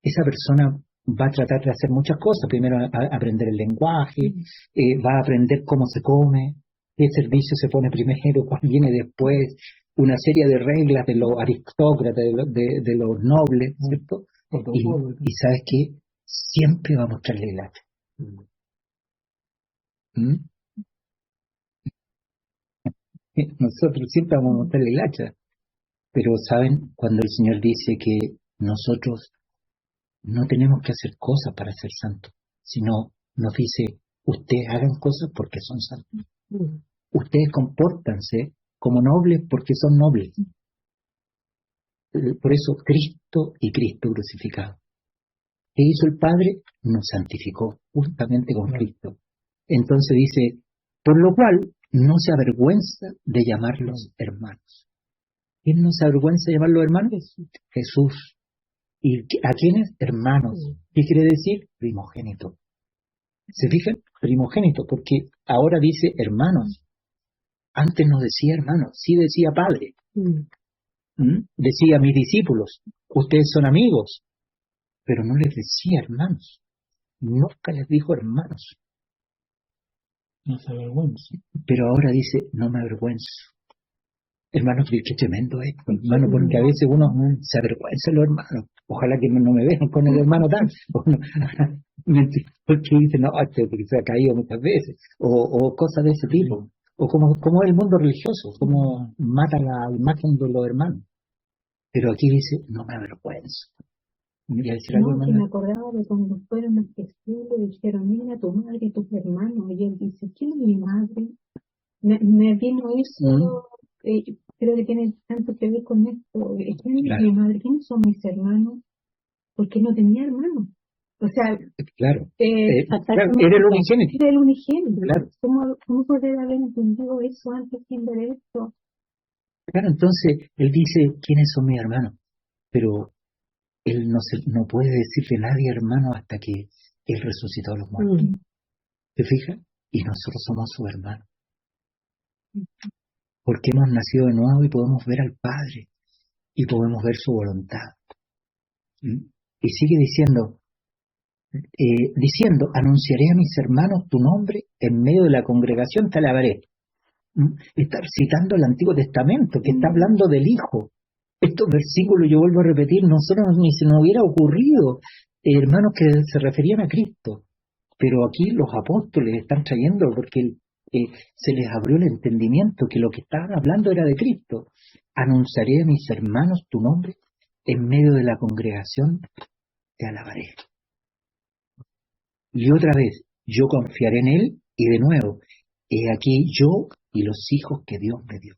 esa persona va a tratar de hacer muchas cosas. Primero aprender el lenguaje, va a aprender cómo se come, qué servicio se pone primero, cuál viene después, una serie de reglas de los aristócratas, de los nobles, ¿cierto? Y ¿sabes qué? Siempre va a mostrarle el hacha. ¿Mm? Nosotros siempre vamos a mostrarle el hacha. Pero ¿saben? Cuando el Señor dice que nosotros no tenemos que hacer cosas para ser santos, sino nos dice, ustedes hagan cosas porque son santos. Ustedes compórtanse como nobles porque son nobles. Por eso Cristo y Cristo crucificado. ¿Qué hizo el Padre? Nos santificó justamente con Cristo. Entonces dice, por lo cual no se avergüenza de llamarlos hermanos. ¿Quién no se avergüenza de llamarlos hermanos? Jesús. ¿Y a quiénes? Hermanos. ¿Qué quiere decir? Primogénito. ¿Se fijan? Primogénito, porque ahora dice hermanos. Antes no decía hermanos, sí decía padre. Decía mis discípulos, ustedes son amigos, pero no les decía hermanos. Nunca les dijo hermanos. No se avergüenza. Pero ahora dice, no me avergüenzo. Hermanos, qué tremendo esto, hermano, porque a veces uno se avergüenza de los hermanos. Ojalá que no me vean con el hermano tal. Porque dice, no, porque se ha caído muchas veces. O cosas de ese tipo. O como es el mundo religioso, como mata la imagen de los hermanos. Pero aquí dice, no me avergüenzo. ¿Quería decir algo, No, que hermano? me acordaba de cuando fueron a Jesús, le dijeron, mira tu madre y tus hermanos, y él dice, ¿quién es mi madre? Me vino eso, creo que tiene tanto que ver con esto, ¿quién es Claro. mi madre? ¿Quiénes son mis hermanos? Porque no tenía hermanos. O sea, Claro. hasta Claro, que era el unigénito. era el unigénito. Claro. ¿Cómo poder haber entendido eso antes sin ver esto? Claro, entonces él dice, ¿quiénes son mis hermanos? Pero él no puede decirle a nadie hermano hasta que él resucitó a los muertos. ¿Se fija? Y nosotros somos su hermano. Porque hemos nacido de nuevo y podemos ver al Padre y podemos ver su voluntad. Y sigue diciendo, anunciaré a mis hermanos tu nombre en medio de la congregación, te alabaré. Está citando el Antiguo Testamento, que está hablando del Hijo. Estos versículos, yo vuelvo a repetir, nosotros ni se nos hubiera ocurrido, hermanos, que se referían a Cristo. Pero aquí los apóstoles están trayendo porque se les abrió el entendimiento que lo que estaban hablando era de Cristo. Anunciaré a mis hermanos tu nombre en medio de la congregación, te alabaré. Y otra vez, yo confiaré en él y de nuevo, he aquí yo y los hijos que Dios me dio.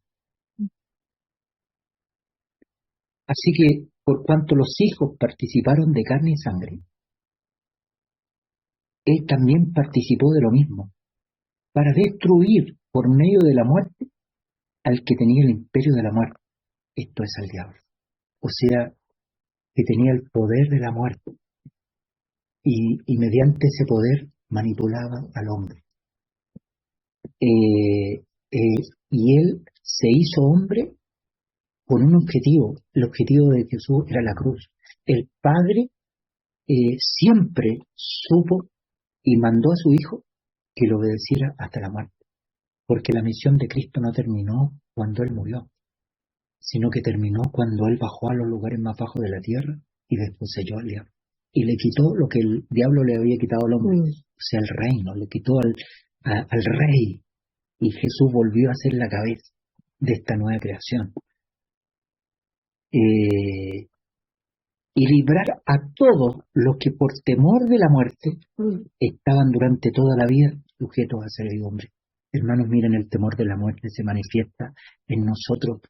Así que, por cuanto los hijos participaron de carne y sangre, él también participó de lo mismo, para destruir por medio de la muerte al que tenía el imperio de la muerte, esto es al diablo. O sea, que tenía el poder de la muerte y mediante ese poder manipulaba al hombre. Y él se hizo hombre con un objetivo. El objetivo de Jesús era la cruz. El Padre siempre supo y mandó a su Hijo que lo obedeciera hasta la muerte. Porque la misión de Cristo no terminó cuando Él murió, sino que terminó cuando Él bajó a los lugares más bajos de la tierra y despojó al diablo. Y le quitó lo que el diablo le había quitado al hombre, o sea, el reino, le quitó al rey. Y Jesús volvió a ser la cabeza de esta nueva creación. Y librar a todos los que por temor de la muerte estaban durante toda la vida sujetos a servidumbre. Hermanos, miren, el temor de la muerte se manifiesta en nosotros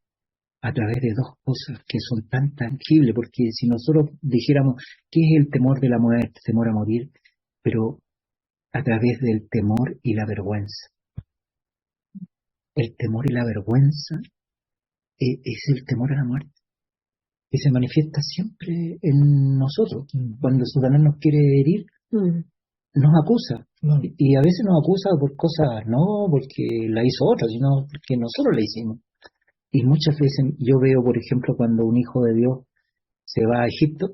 a través de dos cosas que son tan tangibles, porque si nosotros dijéramos qué es el temor de la muerte, temor a morir, pero a través del temor y la vergüenza. El temor y la vergüenza es el temor a la muerte, que se manifiesta siempre en nosotros. Cuando Satanás nos quiere herir, nos acusa. Claro. Y a veces nos acusa por cosas, no porque la hizo otra, sino porque nosotros la hicimos. Y muchas veces yo veo, por ejemplo, cuando un hijo de Dios se va a Egipto,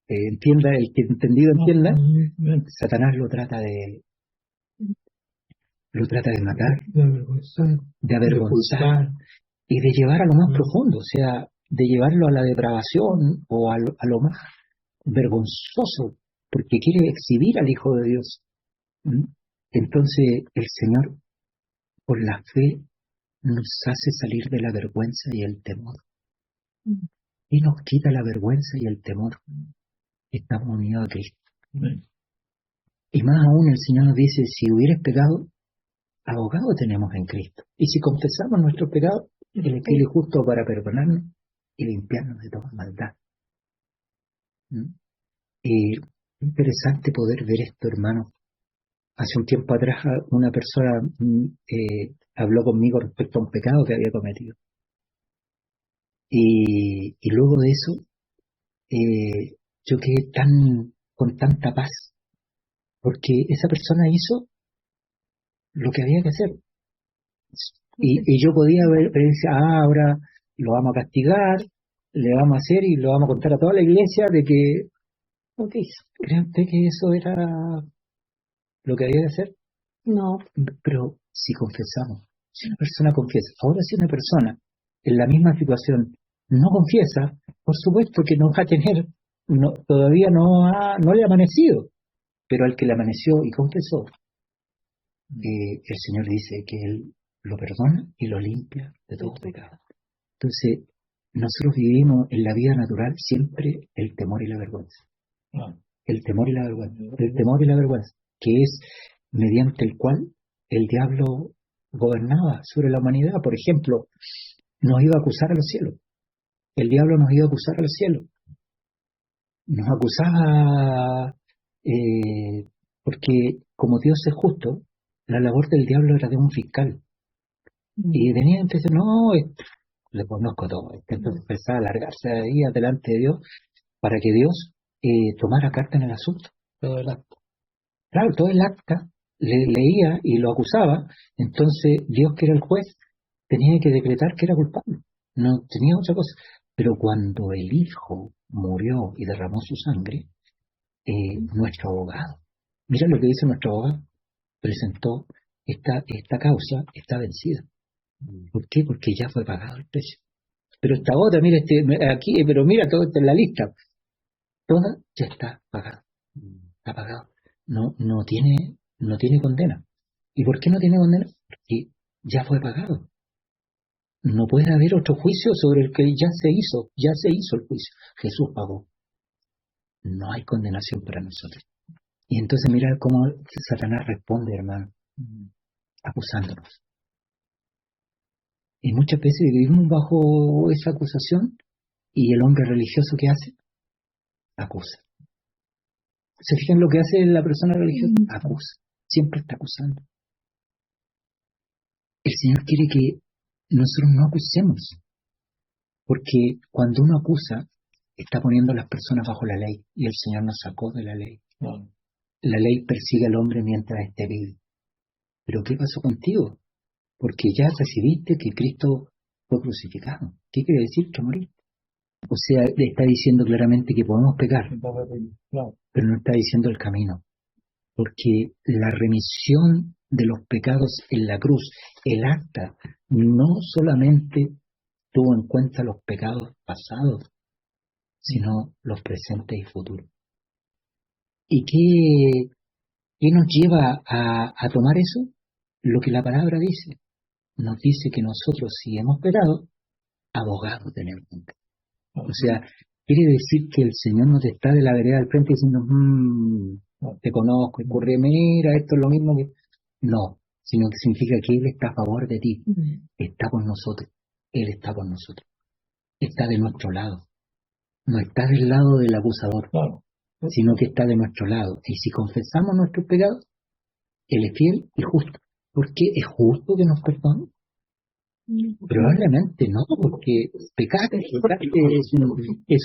entienda, el que entendido entienda, Satanás lo trata de matar, De avergonzar, de avergonzar y de llevar a lo más profundo, o sea, de llevarlo a la depravación o a lo más vergonzoso, porque quiere exhibir al Hijo de Dios. ¿Mm? Entonces el Señor, por la fe, nos hace salir de la vergüenza y el temor. Y nos quita la vergüenza y el temor. Estamos unidos a Cristo. Amén. Y más aún el Señor nos dice, si hubieres pecado, abogado tenemos en Cristo. Y si confesamos nuestros pecados, Él es fiel y justo para perdonarnos y limpiarnos de toda maldad. ¿Mm? Interesante poder ver esto, hermano. Hace un tiempo atrás una persona habló conmigo respecto a un pecado que había cometido. Y luego de eso, yo quedé con tanta paz, porque esa persona hizo lo que había que hacer. Y yo podía ver, ahora lo vamos a castigar, le vamos a hacer y lo vamos a contar a toda la iglesia de que, ok, ¿creen usted que eso era lo que había que hacer? No. Pero si confesamos, si una persona confiesa, ahora si una persona en la misma situación no confiesa, por supuesto que no va a tener, todavía no le ha amanecido, pero al que le amaneció y confesó, el Señor dice que Él lo perdona y lo limpia de todo pecado. Entonces, nosotros vivimos en la vida natural siempre el temor y la vergüenza. El temor y la vergüenza. El temor y la vergüenza, que es mediante el cual el diablo gobernaba sobre la humanidad. Por ejemplo, nos iba a acusar a los cielos. El diablo nos iba a acusar a los cielos. Nos acusaba porque como Dios es justo, la labor del diablo era de un fiscal. Y venía y empezó, no, le conozco todo. Entonces empezaba a alargarse ahí delante de Dios para que Dios tomara carta en el asunto. Todo el acta. Claro, todo el acta leía y lo acusaba. Entonces Dios, que era el juez, tenía que decretar que era culpable. No tenía otra cosa. Pero cuando el Hijo murió y derramó su sangre, nuestro abogado, mira lo que dice nuestro abogado, presentó esta causa, está vencida. ¿Por qué? Porque ya fue pagado el precio. Pero esta otra, mira, aquí, pero mira, todo está en la lista. Toda ya está pagada. Está pagado. No tiene condena. ¿Y por qué no tiene condena? Porque ya fue pagado. No puede haber otro juicio sobre el que ya se hizo el juicio. Jesús pagó. No hay condenación para nosotros. Y entonces mira cómo Satanás responde, hermano, acusándonos. Y muchas veces vivimos bajo esa acusación y el hombre religioso, ¿qué hace? Acusa. ¿Se fijan lo que hace la persona religiosa? Acusa. Siempre está acusando. El Señor quiere que nosotros no acusemos, porque cuando uno acusa, está poniendo a las personas bajo la ley, y el Señor nos sacó de la ley. La ley persigue al hombre mientras esté vivo. ¿Pero qué pasó contigo? Porque ya recibiste que Cristo fue crucificado. ¿Qué quiere decir? Que moriste. O sea, le está diciendo claramente que podemos pecar, pero no está diciendo el camino. Porque la remisión de los pecados en la cruz, el acta, no solamente tuvo en cuenta los pecados pasados, sino los presentes y futuros. ¿Y qué nos lleva a tomar eso? Lo que la palabra dice. Nos dice que nosotros, si hemos pecado, abogados tenemos. O sea, quiere decir que el Señor nos está de la vereda al frente diciendo, te conozco, y ocurre, mira, esto es lo mismo que... No, sino que significa que Él está a favor de ti, está con nosotros. Él está con nosotros, está de nuestro lado, no está del lado del acusador, Claro. sino que está de nuestro lado. Y si confesamos nuestros pecados, Él es fiel y justo. ¿Por qué es justo que nos perdone? Probablemente no, porque pecar es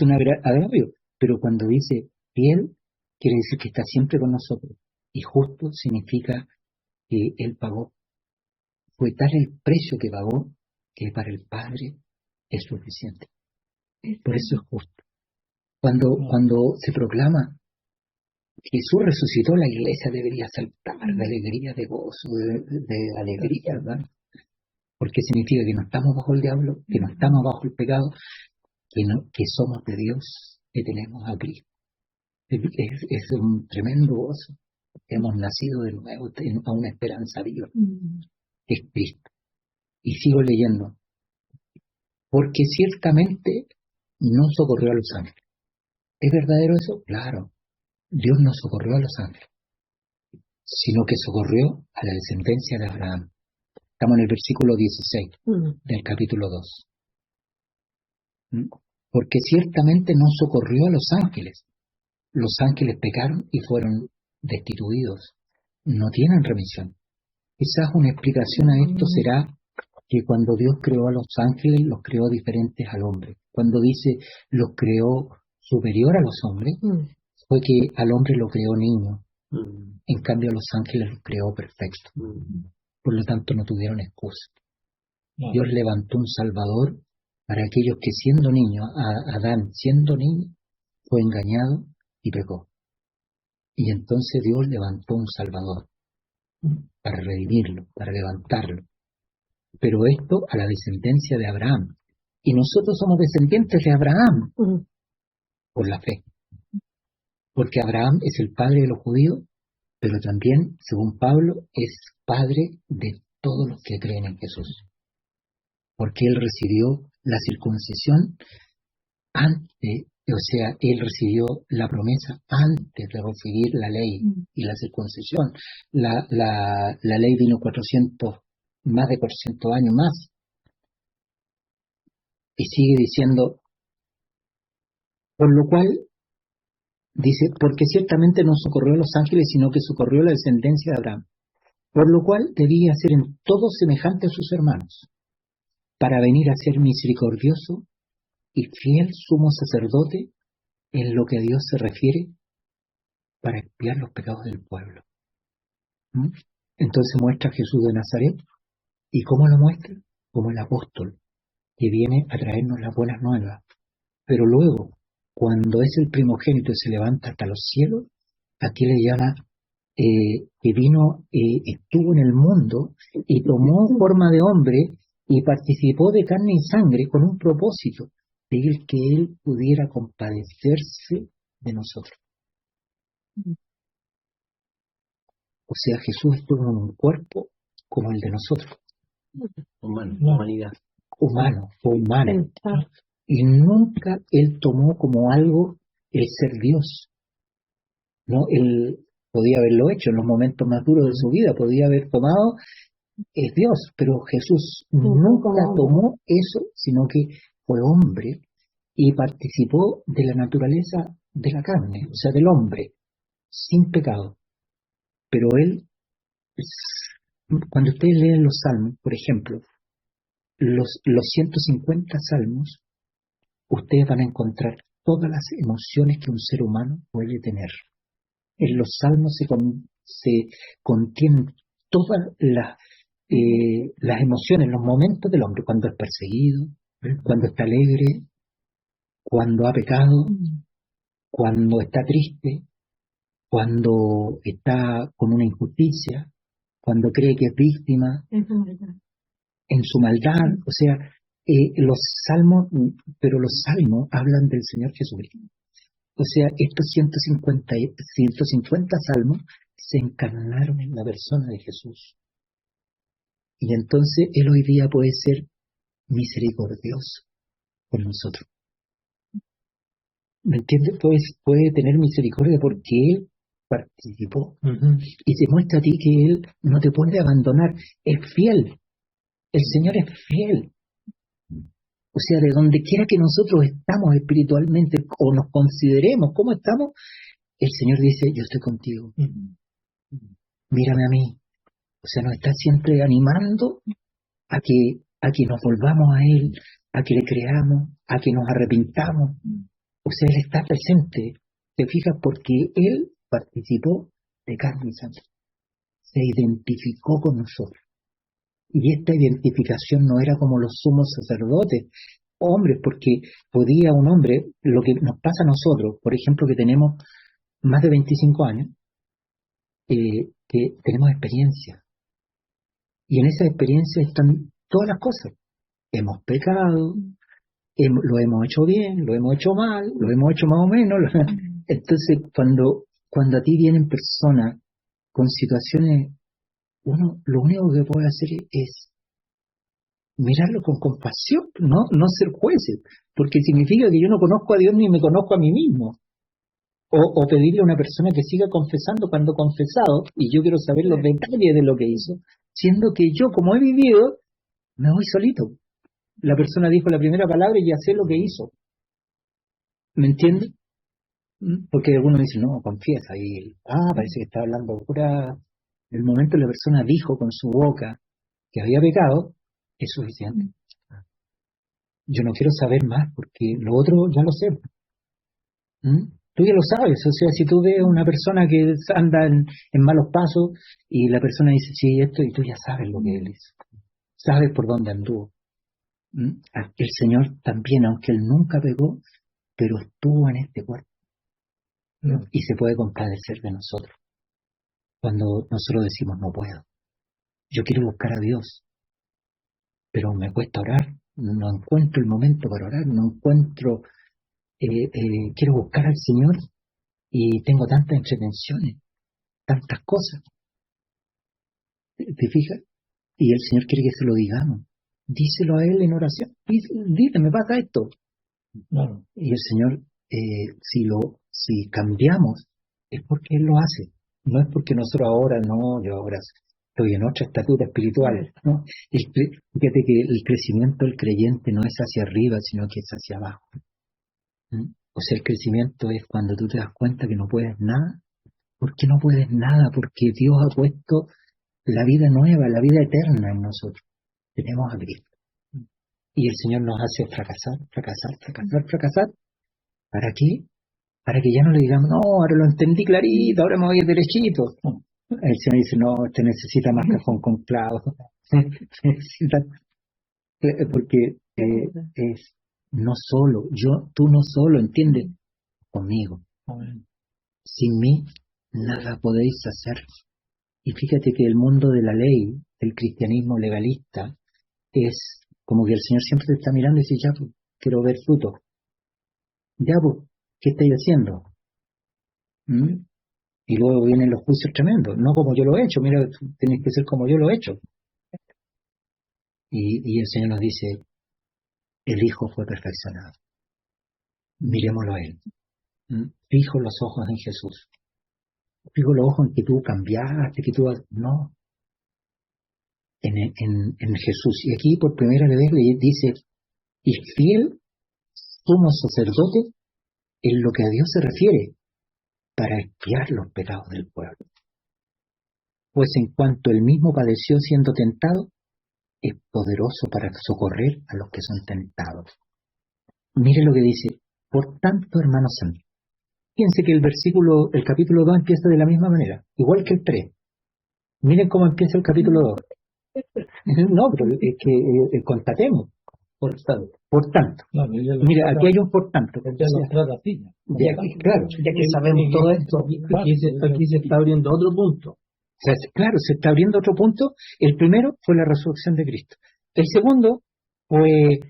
un agravio. Pero cuando dice fiel, quiere decir que está siempre con nosotros. Y justo significa que Él pagó. Fue tal el precio que pagó que para el Padre es suficiente. Por eso es justo. Cuando se proclama Jesús resucitó, la iglesia debería saltar de alegría, de gozo, de alegría, ¿verdad? Porque significa que no estamos bajo el diablo, que no estamos bajo el pecado, que somos de Dios, que tenemos a Cristo. Es un tremendo gozo. Hemos nacido de nuevo a una esperanza viva, que es Cristo. Y sigo leyendo. Porque ciertamente no socorrió a los ángeles. ¿Es verdadero eso? Claro. Dios no socorrió a los ángeles, sino que socorrió a la descendencia de Abraham. Estamos en el versículo 16 del capítulo 2. Porque ciertamente no socorrió a los ángeles. Los ángeles pecaron y fueron destituidos. No tienen remisión. Quizás una explicación a esto será que cuando Dios creó a los ángeles, los creó diferentes al hombre. Cuando dice los creó superior a los hombres, fue que al hombre lo creó niño. En cambio a los ángeles los creó perfectos. Por lo tanto no tuvieron excusa. Dios levantó un Salvador para aquellos que siendo niños, Adán siendo niño, fue engañado y pecó. Y entonces Dios levantó un Salvador para redimirlo, para levantarlo. Pero esto a la descendencia de Abraham. Y nosotros somos descendientes de Abraham por la fe. Porque Abraham es el padre de los judíos, pero también, según Pablo, es padre de todos los que creen en Jesús. Porque él recibió la circuncisión antes, o sea, él recibió la promesa antes de recibir la ley y la circuncisión. La ley vino más de 400 años más. Y sigue diciendo, por lo cual, dice, porque ciertamente no socorrió a los ángeles, sino que socorrió a la descendencia de Abraham. Por lo cual debía ser en todo semejante a sus hermanos, para venir a ser misericordioso y fiel sumo sacerdote en lo que a Dios se refiere, para expiar los pecados del pueblo. Entonces muestra a Jesús de Nazaret. ¿Y cómo lo muestra? Como el apóstol, que viene a traernos las buenas nuevas. Pero luego, cuando es el primogénito y se levanta hasta los cielos, aquí le llama que vino, estuvo en el mundo y tomó forma de hombre y participó de carne y sangre con un propósito, de que él pudiera compadecerse de nosotros. O sea, Jesús estuvo en un cuerpo como el de nosotros. Humanidad. Humano. Y nunca él tomó como algo el ser Dios. ¿No? Él podía haberlo hecho en los momentos más duros de su vida, podía haber tomado, es Dios, pero Jesús nunca tomó eso, sino que fue hombre y participó de la naturaleza de la carne, o sea, del hombre, sin pecado. Pero él, cuando ustedes leen los salmos, por ejemplo, los 150 salmos, ustedes van a encontrar todas las emociones que un ser humano puede tener. En los salmos se contienen todas las emociones, los momentos del hombre, cuando es perseguido, cuando está alegre, cuando ha pecado, cuando está triste, cuando está con una injusticia, cuando cree que es víctima, en su maldad. O sea, los salmos hablan del Señor Jesucristo. O sea, estos 150 salmos se encarnaron en la persona de Jesús. Y entonces Él hoy día puede ser misericordioso con nosotros. ¿Me entiendes? Puede tener misericordia porque Él participó. Y te muestra a ti que Él no te puede abandonar. Es fiel. El Señor es fiel. O sea, de donde quiera que nosotros estamos espiritualmente o nos consideremos cómo estamos, el Señor dice, yo estoy contigo, mírame a mí. O sea, nos está siempre animando a que nos volvamos a Él, a que le creamos, a que nos arrepintamos. O sea, Él está presente, ¿te fijas? Porque Él participó de carne y sangre, se identificó con nosotros. Y esta identificación no era como los sumos sacerdotes, hombres, porque podía un hombre, lo que nos pasa a nosotros, por ejemplo, que tenemos más de 25 años, que tenemos experiencia. Y en esa experiencia están todas las cosas. Hemos pecado, lo hemos hecho bien, lo hemos hecho mal, lo hemos hecho más o menos. Entonces, cuando a ti vienen personas con situaciones, uno lo único que puede hacer es mirarlo con compasión, no ser jueces, porque significa que yo no conozco a Dios ni me conozco a mí mismo. O pedirle a una persona que siga confesando cuando confesado, y yo quiero saber los detalles de lo que hizo, siendo que yo, como he vivido, me voy solito. La persona dijo la primera palabra y ya sé lo que hizo. ¿Me entiendes? Porque algunos dicen, no, confiesa, y parece que está hablando pura. El momento la persona dijo con su boca que había pecado, es suficiente. Yo no quiero saber más, porque lo otro ya lo sé. Tú ya lo sabes, o sea, si tú ves a una persona que anda en malos pasos y la persona dice, sí, esto, y tú ya sabes lo que él hizo, sabes por dónde anduvo. El Señor también, aunque Él nunca pecó, pero estuvo en este cuerpo, y se puede compadecer de nosotros. Cuando nosotros decimos, no puedo, yo quiero buscar a Dios, pero me cuesta orar, no encuentro el momento para orar, no encuentro, quiero buscar al Señor y tengo tantas entretenciones, tantas cosas. ¿Te fijas? Y el Señor quiere que se lo digamos. Díselo a Él en oración. Dile, me pasa esto. Claro. Y el Señor, si cambiamos, es porque Él lo hace. No es porque nosotros ahora, no, yo ahora estoy en otra estatura espiritual. ¿No? Fíjate que el crecimiento del creyente no es hacia arriba, sino que es hacia abajo. O sea, el crecimiento es cuando tú te das cuenta que no puedes nada. ¿Por qué no puedes nada? Porque Dios ha puesto la vida nueva, la vida eterna en nosotros. Tenemos a Cristo. Y el Señor nos hace fracasar. ¿Para qué? Para que ya no le digamos, no, ahora lo entendí clarito, ahora me voy a ir derechito. El Señor dice, no, usted necesita más cajón con clavos. Necesita, porque es no solo, tú no solo, ¿entiendes? Conmigo. Sin mí, nada podéis hacer. Y fíjate que el mundo de la ley, el cristianismo legalista, es como que el Señor siempre te está mirando y dice, ya, pues, quiero ver fruto. Ya, pues, ¿qué estáis haciendo? Y luego vienen los juicios tremendos. No como yo lo he hecho, mira, tienes que ser como yo lo he hecho. Y el Señor nos dice, el Hijo fue perfeccionado. Miremoslo a Él. Fijo los ojos en Jesús. Fijo los ojos en que tú cambiaste, que tú... No. En Jesús. Y aquí por primera vez le dice, y fiel sumo sacerdote en lo que a Dios se refiere, para expiar los pecados del pueblo. Pues en cuanto él mismo padeció siendo tentado, es poderoso para socorrer a los que son tentados. Mire lo que dice, por tanto, hermanos santos. Fíjense que el capítulo 2 empieza de la misma manera, igual que el 3. Miren cómo empieza el capítulo 2. No, pero es que constatemos. Por tanto. Claro, Mira, aquí hay un por tanto. Claro, ya que sabemos todo esto, aquí se está abriendo otro punto. O sea, claro, se está abriendo otro punto. El primero fue la resurrección de Cristo. El segundo fue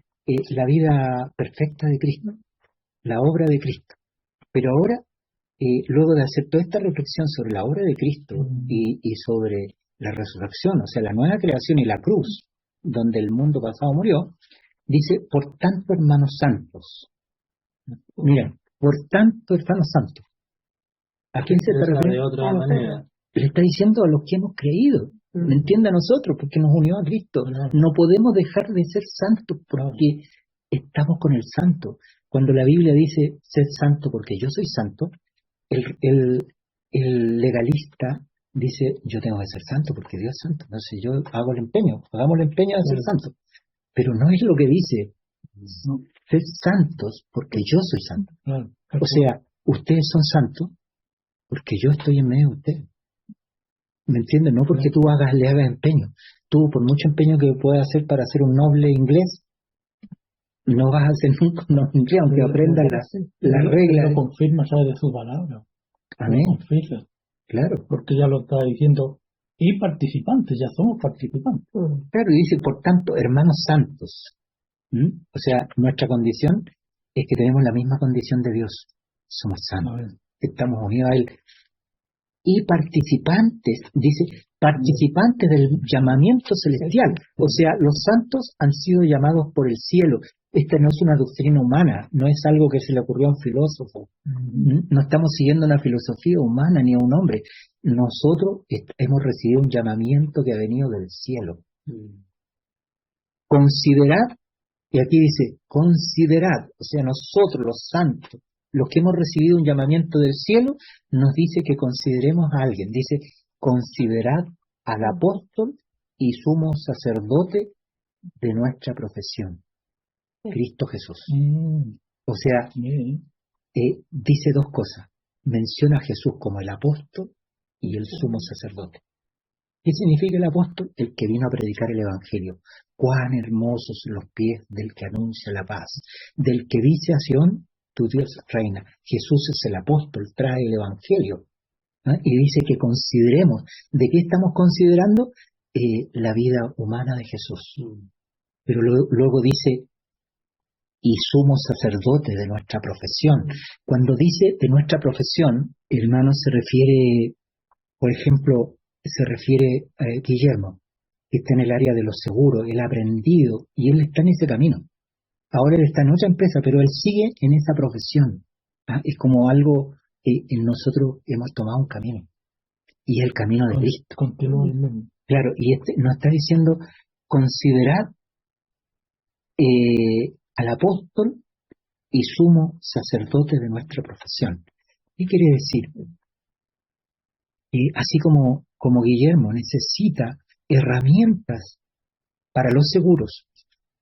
la vida perfecta de Cristo, la obra de Cristo. Pero ahora, luego de hacer toda esta reflexión sobre la obra de Cristo y sobre la resurrección, o sea, la nueva creación y la cruz, donde el mundo pasado murió, dice, por tanto, hermanos santos. Miren, por tanto, hermanos santos. ¿A quién se está refiriendo? De otra manera. Le está diciendo a los que hemos creído. ¿Me entiende a nosotros? Porque nos unió a Cristo. No podemos dejar de ser santos porque estamos con el santo. Cuando la Biblia dice, sed santo porque yo soy santo, el legalista dice, yo tengo que ser santo porque Dios es santo. Entonces yo hago el empeño, hagamos el empeño de ser santo. Pero no es lo que dice, sed santos porque yo soy santo. O sea, ustedes son santos porque yo estoy en medio de ustedes. ¿Me entiendes? No porque tú le hagas empeño. Tú, por mucho empeño que puedas hacer para ser un noble inglés, no vas a ser nunca un noble inglés, aunque aprendas las reglas. Lo confirma, ¿sabes? De su palabra. Amén. Lo confirma. Claro. Porque ya lo está diciendo. Y participantes, ya somos participantes. Claro, y dice, por tanto, hermanos santos. O sea, nuestra condición es que tenemos la misma condición de Dios. Somos santos. Estamos unidos a Él. Y participantes, dice, participantes del llamamiento celestial. O sea, los santos han sido llamados por el cielo. Esta no es una doctrina humana, no es algo que se le ocurrió a un filósofo. No estamos siguiendo una filosofía humana ni a un hombre. Nosotros hemos recibido un llamamiento que ha venido del cielo. Considerad, y aquí dice, considerad, o sea, nosotros los santos, los que hemos recibido un llamamiento del cielo, nos dice que consideremos a alguien. Dice, considerad al apóstol y sumo sacerdote de nuestra profesión, Cristo Jesús. O sea, dice dos cosas. Menciona a Jesús como el apóstol y el sumo sacerdote. ¿Qué significa el apóstol? El que vino a predicar el Evangelio. Cuán hermosos los pies del que anuncia la paz, del que dice a Sión, tu Dios reina. Jesús es el apóstol, trae el Evangelio. Y dice que consideremos. ¿De qué estamos considerando? La vida humana de Jesús. Pero luego dice, y sumo sacerdote de nuestra profesión. Cuando dice de nuestra profesión, hermano, se refiere, por ejemplo, se refiere a Guillermo, que está en el área de los seguros, él ha aprendido y él está en ese camino. Ahora él está en otra empresa, pero él sigue en esa profesión. Es como algo que en nosotros hemos tomado un camino. Y es el camino de Cristo. Continúa el mismo. Claro, y nos está diciendo, considerad al apóstol y sumo sacerdote de nuestra profesión. ¿Qué quiere decir? Así como Guillermo necesita herramientas para los seguros,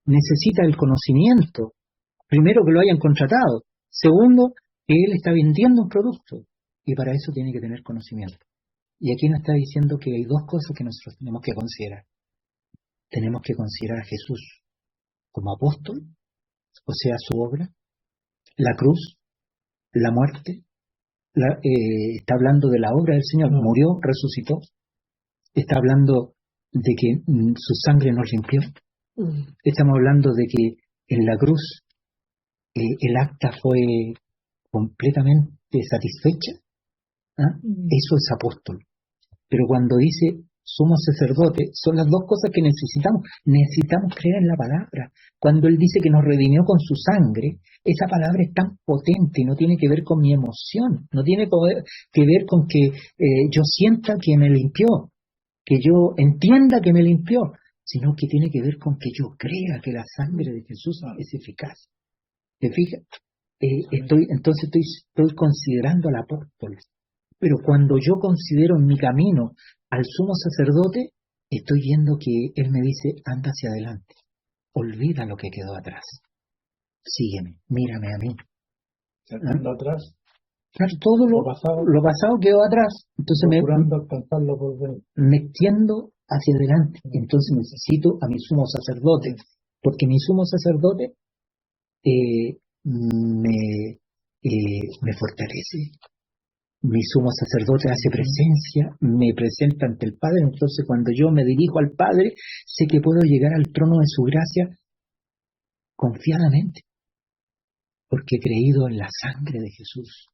necesita el conocimiento, primero que lo hayan contratado, segundo que él está vendiendo un producto y para eso tiene que tener conocimiento. Y aquí nos está diciendo que hay dos cosas que nosotros tenemos que considerar. Tenemos que considerar a Jesús como apóstol, o sea, su obra, la cruz, la muerte, está hablando de la obra del Señor, murió, resucitó, está hablando de que su sangre nos limpió, estamos hablando de que en la cruz el acta fue completamente satisfecha. Eso es apóstol. Pero cuando dice somos sacerdotes, son las dos cosas que necesitamos. Necesitamos creer en la palabra. Cuando Él dice que nos redimió con su sangre, esa palabra es tan potente y no tiene que ver con mi emoción, no tiene que ver con que yo sienta que me limpió, que yo entienda que me limpió, sino que tiene que ver con que yo crea que la sangre de Jesús es eficaz. ¿Te fijas? Entonces estoy considerando al apóstol. Pero cuando yo considero en mi camino al sumo sacerdote, estoy viendo que él me dice, anda hacia adelante, olvida lo que quedó atrás, sígueme, mírame a mí. Dejando atrás. Claro, todo lo pasado quedó atrás, entonces alcanzarlo por ver. me extiendo hacia adelante, entonces necesito a mi sumo sacerdote, porque mi sumo sacerdote me fortalece. Mi sumo sacerdote hace presencia, me presenta ante el Padre, entonces cuando yo me dirijo al Padre, sé que puedo llegar al trono de su gracia confiadamente, porque he creído en la sangre de Jesús.